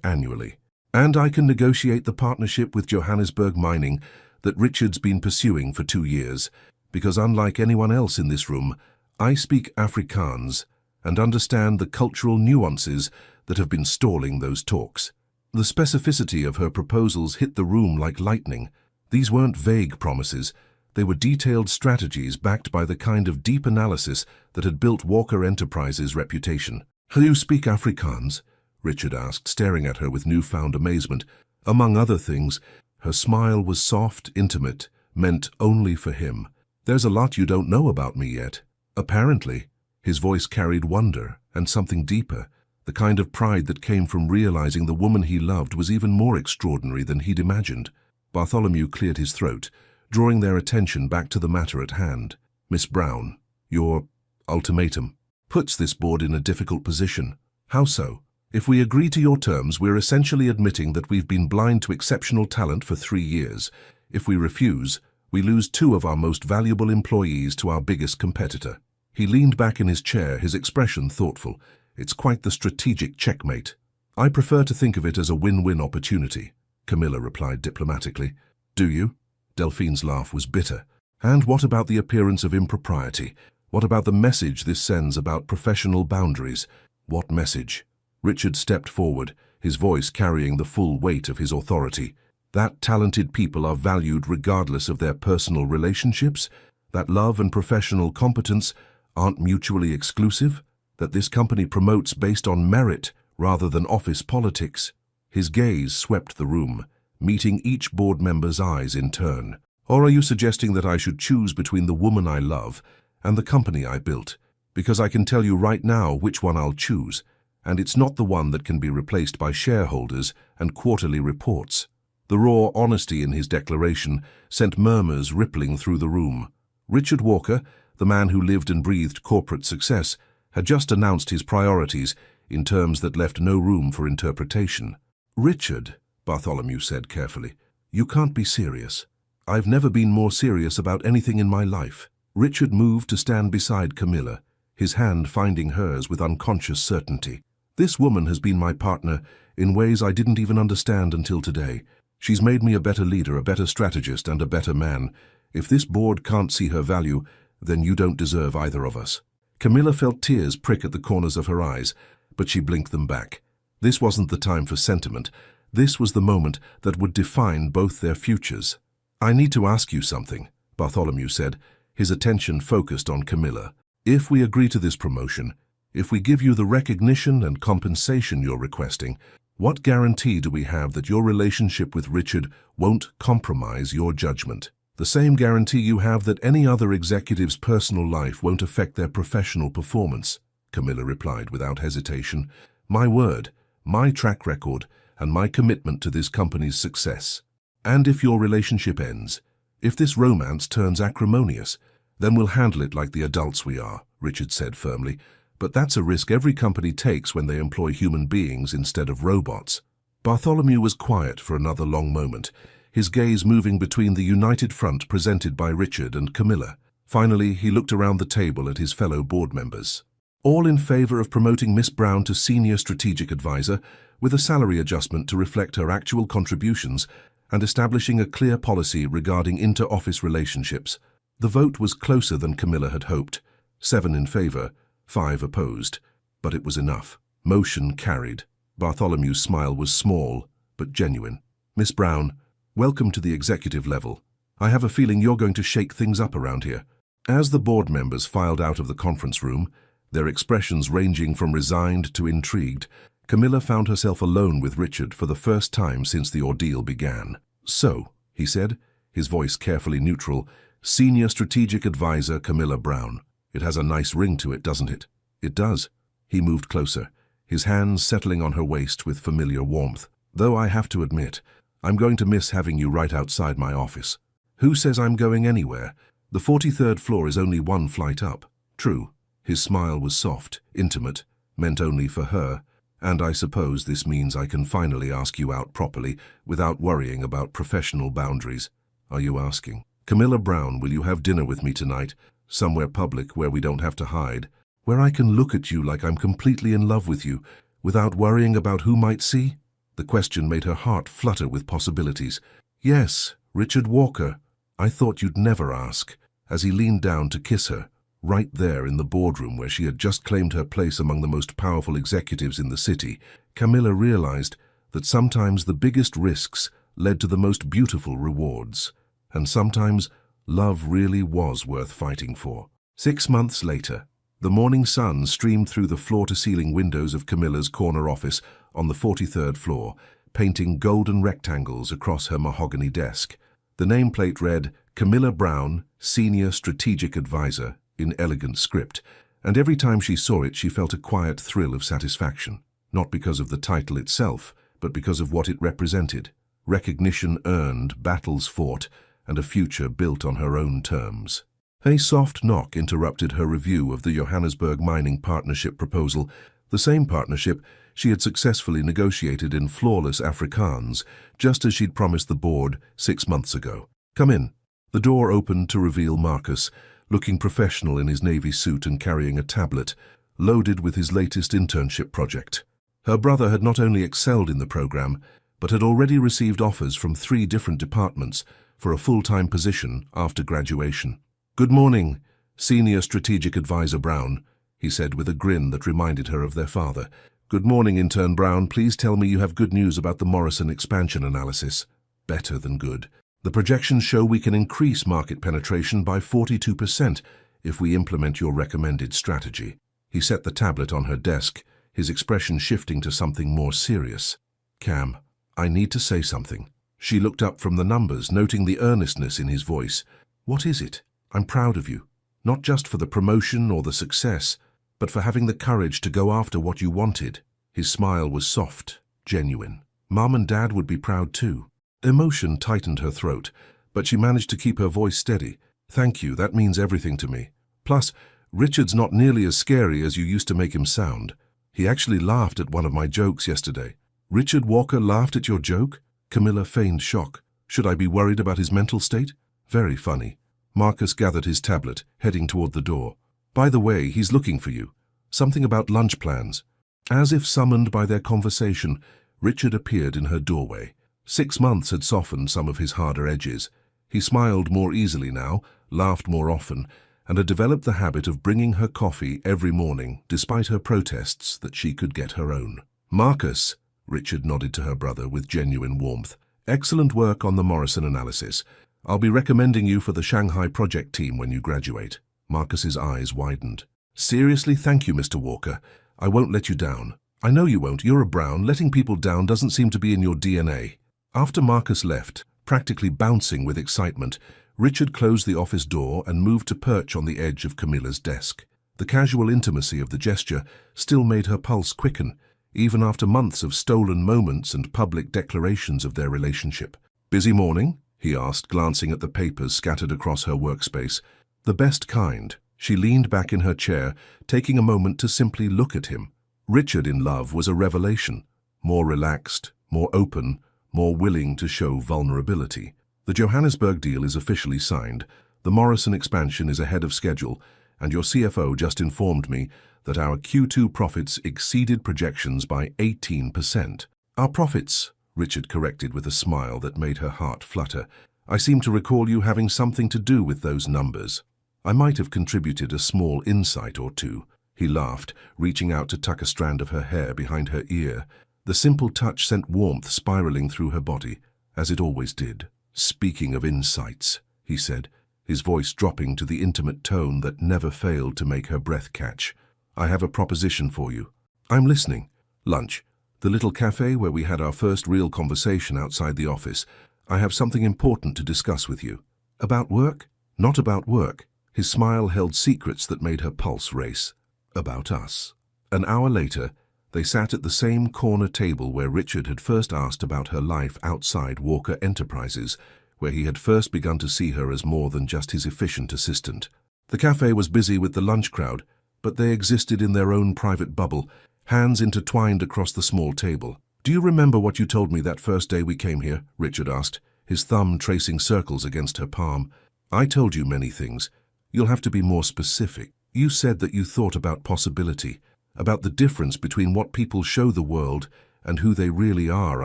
A: annually. And I can negotiate the partnership with Johannesburg Mining that Richard's been pursuing for 2 years, because unlike anyone else in this room, I speak Afrikaans and understand the cultural nuances that have been stalling those talks. The specificity of her proposals hit the room like lightning. These weren't vague promises. They were detailed strategies backed by the kind of deep analysis that had built Walker Enterprises' reputation. "Do you speak Afrikaans?" Richard asked, staring at her with newfound amazement. Among other things, her smile was soft, intimate, meant only for him. "There's a lot you don't know about me yet." Apparently, his voice carried wonder and something deeper, the kind of pride that came from realizing the woman he loved was even more extraordinary than he'd imagined. Bartholomew cleared his throat, drawing their attention back to the matter at hand. "Miss Brown, your ultimatum puts this board in a difficult position. How so? If we agree to your terms, we're essentially admitting that we've been blind to exceptional talent for 3 years. If we refuse, we lose 2 of our most valuable employees to our biggest competitor." He leaned back in his chair, his expression thoughtful. "It's quite the strategic checkmate." "I prefer to think of it as a win-win opportunity," Camilla replied diplomatically. "Do you?" Delphine's laugh was bitter. "And what about the appearance of impropriety? What about the message this sends about professional boundaries?" "What message?" Richard stepped forward, his voice carrying the full weight of his authority. That talented people are valued regardless of their personal relationships, that love and professional competence aren't mutually exclusive, that this company promotes based on merit rather than office politics. His gaze swept the room, meeting each board member's eyes in turn. Or are you suggesting that I should choose between the woman I love and the company I built? Because I can tell you right now which one I'll choose, and it's not the one that can be replaced by shareholders and quarterly reports. The raw honesty in his declaration sent murmurs rippling through the room. Richard Walker, the man who lived and breathed corporate success, had just announced his priorities in terms that left no room for interpretation. "Richard," Bartholomew said carefully, "you can't be serious. I've never been more serious about anything in my life." Richard moved to stand beside Camilla, his hand finding hers with unconscious certainty. "This woman has been my partner in ways I didn't even understand until today. She's made me a better leader, a better strategist, and a better man. If this board can't see her value, then you don't deserve either of us." Camilla felt tears prick at the corners of her eyes, but she blinked them back. This wasn't the time for sentiment. This was the moment that would define both their futures. "I need to ask you something," Bartholomew said, his attention focused on Camilla. "If we agree to this promotion, if we give you the recognition and compensation you're requesting, what guarantee do we have that your relationship with Richard won't compromise your judgment? The same guarantee you have that any other executive's personal life won't affect their professional performance," Camilla replied without hesitation. "My word, my track record, and my commitment to this company's success. And if your relationship ends, if this romance turns acrimonious, then we'll handle it like the adults we are," Richard said firmly. "But that's a risk every company takes when they employ human beings instead of robots." Bartholomew was quiet for another long moment, his gaze moving between the united front presented by Richard and Camilla. Finally, he looked around the table at his fellow board members. "All in favor of promoting Miss Brown to Senior Strategic Advisor, with a salary adjustment to reflect her actual contributions, and establishing a clear policy regarding inter-office relationships." The vote was closer than Camilla had hoped. 7 in favor, 5 opposed. But it was enough. Motion carried. Bartholomew's smile was small, but genuine. "Miss Brown, welcome to the executive level. I have a feeling you're going to shake things up around here." As the board members filed out of the conference room, their expressions ranging from resigned to intrigued, Camilla found herself alone with Richard for the first time since the ordeal began. "So," he said, his voice carefully neutral, "Senior Strategic Advisor Camilla Brown. It has a nice ring to it, doesn't it?" "It does." He moved closer, his hands settling on her waist with familiar warmth. "Though I have to admit, I'm going to miss having you right outside my office." "Who says I'm going anywhere? The 43rd floor is only one flight up." "True." His smile was soft, intimate, meant only for her. "And I suppose this means I can finally ask you out properly without worrying about professional boundaries." "Are you asking?" "Camilla Brown, will you have dinner with me tonight, somewhere public where we don't have to hide, where I can look at you like I'm completely in love with you, without worrying about who might see?" The question made her heart flutter with possibilities. "Yes, Richard Walker. I thought you'd never ask." As he leaned down to kiss her, right there in the boardroom where she had just claimed her place among the most powerful executives in the city, Camilla realized that sometimes the biggest risks led to the most beautiful rewards. And sometimes love really was worth fighting for. 6 months later, the morning sun streamed through the floor-to-ceiling windows of Camilla's corner office on the 43rd floor, painting golden rectangles across her mahogany desk. The nameplate read, "Camilla Brown, Senior Strategic Advisor," in elegant script, and every time she saw it she felt a quiet thrill of satisfaction, not because of the title itself, but because of what it represented. Recognition earned, battles fought, and a future built on her own terms. A soft knock interrupted her review of the Johannesburg Mining Partnership proposal, the same partnership she had successfully negotiated in flawless Afrikaans, just as she'd promised the board 6 months ago. "Come in." The door opened to reveal Marcus, looking professional in his navy suit and carrying a tablet, loaded with his latest internship project. Her brother had not only excelled in the program, but had already received offers from 3 different departments for a full-time position after graduation. "Good morning, Senior Strategic Advisor Brown," he said with a grin that reminded her of their father. Good morning, Intern Brown. Please tell me you have good news about the Morrison expansion analysis. Better than good. The projections show we can increase market penetration by 42% if we implement your recommended strategy. He set the tablet on her desk, his expression shifting to something more serious. Cam, I need to say something. She looked up from the numbers, noting the earnestness in his voice. What is it? I'm proud of you. Not just for the promotion or the success, but for having the courage to go after what you wanted. His smile was soft, genuine. Mom and Dad would be proud too. Emotion tightened her throat, but she managed to keep her voice steady. Thank you, that means everything to me. Plus, Richard's not nearly as scary as you used to make him sound. He actually laughed at one of my jokes yesterday. Richard Walker laughed at your joke? Camilla feigned shock. Should I be worried about his mental state? Very funny. Marcus gathered his tablet, heading toward the door. By the way, he's looking for you. Something about lunch plans. As if summoned by their conversation, Richard appeared in her doorway. 6 months had softened some of his harder edges. He smiled more easily now, laughed more often, and had developed the habit of bringing her coffee every morning, despite her protests that she could get her own. Marcus, Richard nodded to her brother with genuine warmth. Excellent work on the Morrison analysis. I'll be recommending you for the Shanghai project team when you graduate. Marcus's eyes widened. Seriously, thank you, Mr. Walker. I won't let you down. I know you won't. You're a Brown. Letting people down doesn't seem to be in your DNA. After Marcus left, practically bouncing with excitement, Richard closed the office door and moved to perch on the edge of Camilla's desk. The casual intimacy of the gesture still made her pulse quicken, even after months of stolen moments and public declarations of their relationship. Busy morning? He asked, glancing at the papers scattered across her workspace. The best kind. She leaned back in her chair, taking a moment to simply look at him. Richard in love was a revelation. More relaxed, more open, more willing to show vulnerability. The Johannesburg deal is officially signed. The Morrison expansion is ahead of schedule, and your CFO just informed me that our Q2 profits exceeded projections by 18%. Our profits, Richard corrected with a smile that made her heart flutter. I seem to recall you having something to do with those numbers. I might have contributed a small insight or two. He laughed, reaching out to tuck a strand of her hair behind her ear. The simple touch sent warmth spiraling through her body, as it always did. Speaking of insights, he said, his voice dropping to the intimate tone that never failed to make her breath catch. I have a proposition for you. I'm listening. Lunch. The little cafe where we had our first real conversation outside the office. I have something important to discuss with you. About work? Not about work. His smile held secrets that made her pulse race. About us. An hour later, they sat at the same corner table where Richard had first asked about her life outside Walker Enterprises, where he had first begun to see her as more than just his efficient assistant. The cafe was busy with the lunch crowd, but they existed in their own private bubble, hands intertwined across the small table. Do you remember what you told me that first day we came here? Richard asked, his thumb tracing circles against her palm. I told you many things. You'll have to be more specific. You said that you thought about possibility, about the difference between what people show the world and who they really are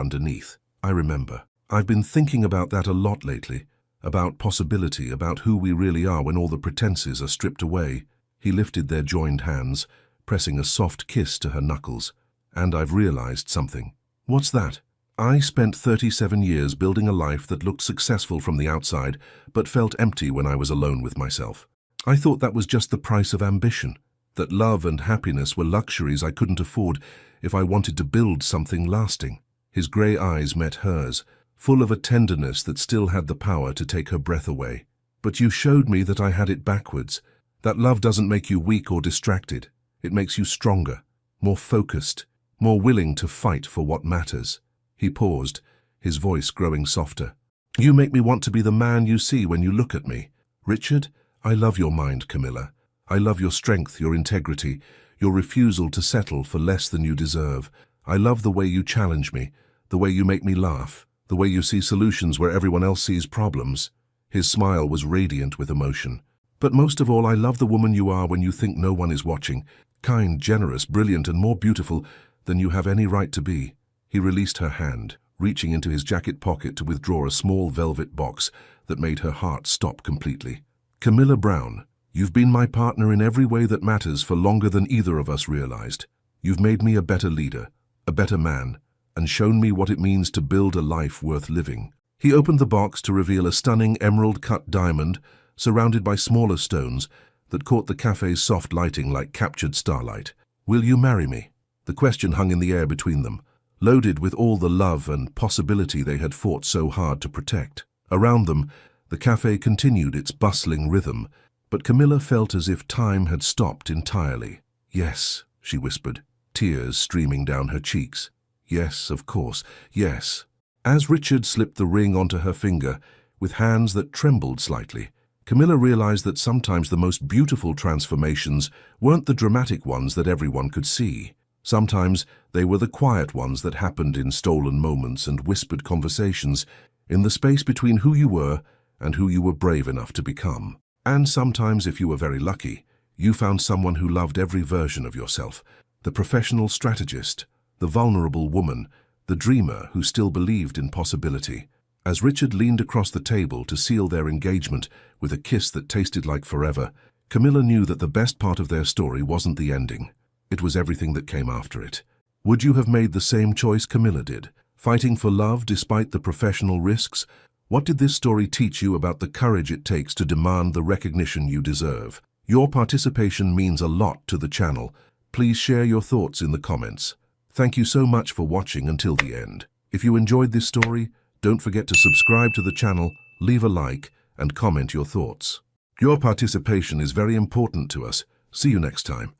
A: underneath. I remember. I've been thinking about that a lot lately, about possibility, about who we really are when all the pretenses are stripped away. He lifted their joined hands, pressing a soft kiss to her knuckles. And I've realized something. What's that? I spent 37 years building a life that looked successful from the outside, but felt empty when I was alone with myself. I thought that was just the price of ambition, that love and happiness were luxuries I couldn't afford if I wanted to build something lasting. His grey eyes met hers, full of a tenderness that still had the power to take her breath away. But you showed me that I had it backwards, that love doesn't make you weak or distracted. It makes you stronger, more focused, more willing to fight for what matters. He paused, his voice growing softer. You make me want to be the man you see when you look at me. Richard, I love your mind, Camilla. I love your strength, your integrity, your refusal to settle for less than you deserve. I love the way you challenge me, the way you make me laugh, the way you see solutions where everyone else sees problems. His smile was radiant with emotion. But most of all, I love the woman you are when you think no one is watching. Kind, generous, brilliant, and more beautiful than you have any right to be. He released her hand, reaching into his jacket pocket to withdraw a small velvet box that made her heart stop completely. Camilla Brown, you've been my partner in every way that matters for longer than either of us realized. You've made me a better leader, a better man, and shown me what it means to build a life worth living." He opened the box to reveal a stunning emerald-cut diamond surrounded by smaller stones that caught the cafe's soft lighting like captured starlight. "Will you marry me?" The question hung in the air between them, loaded with all the love and possibility they had fought so hard to protect. Around them, the cafe continued its bustling rhythm, but Camilla felt as if time had stopped entirely. "Yes," she whispered, tears streaming down her cheeks. "Yes, of course, yes." As Richard slipped the ring onto her finger, with hands that trembled slightly, Camilla realized that sometimes the most beautiful transformations weren't the dramatic ones that everyone could see. Sometimes they were the quiet ones that happened in stolen moments and whispered conversations, in the space between who you were and who you were brave enough to become. And sometimes, if you were very lucky, you found someone who loved every version of yourself, the professional strategist, the vulnerable woman, the dreamer who still believed in possibility. As Richard leaned across the table to seal their engagement with a kiss that tasted like forever, Camilla knew that the best part of their story wasn't the ending. It was everything that came after it. Would you have made the same choice Camilla did, fighting for love despite the professional risks? What did this story teach you about the courage it takes to demand the recognition you deserve? Your participation means a lot to the channel. Please share your thoughts in the comments. Thank you so much for watching until the end. If you enjoyed this story, don't forget to subscribe to the channel, leave a like, and comment your thoughts. Your participation is very important to us. See you next time.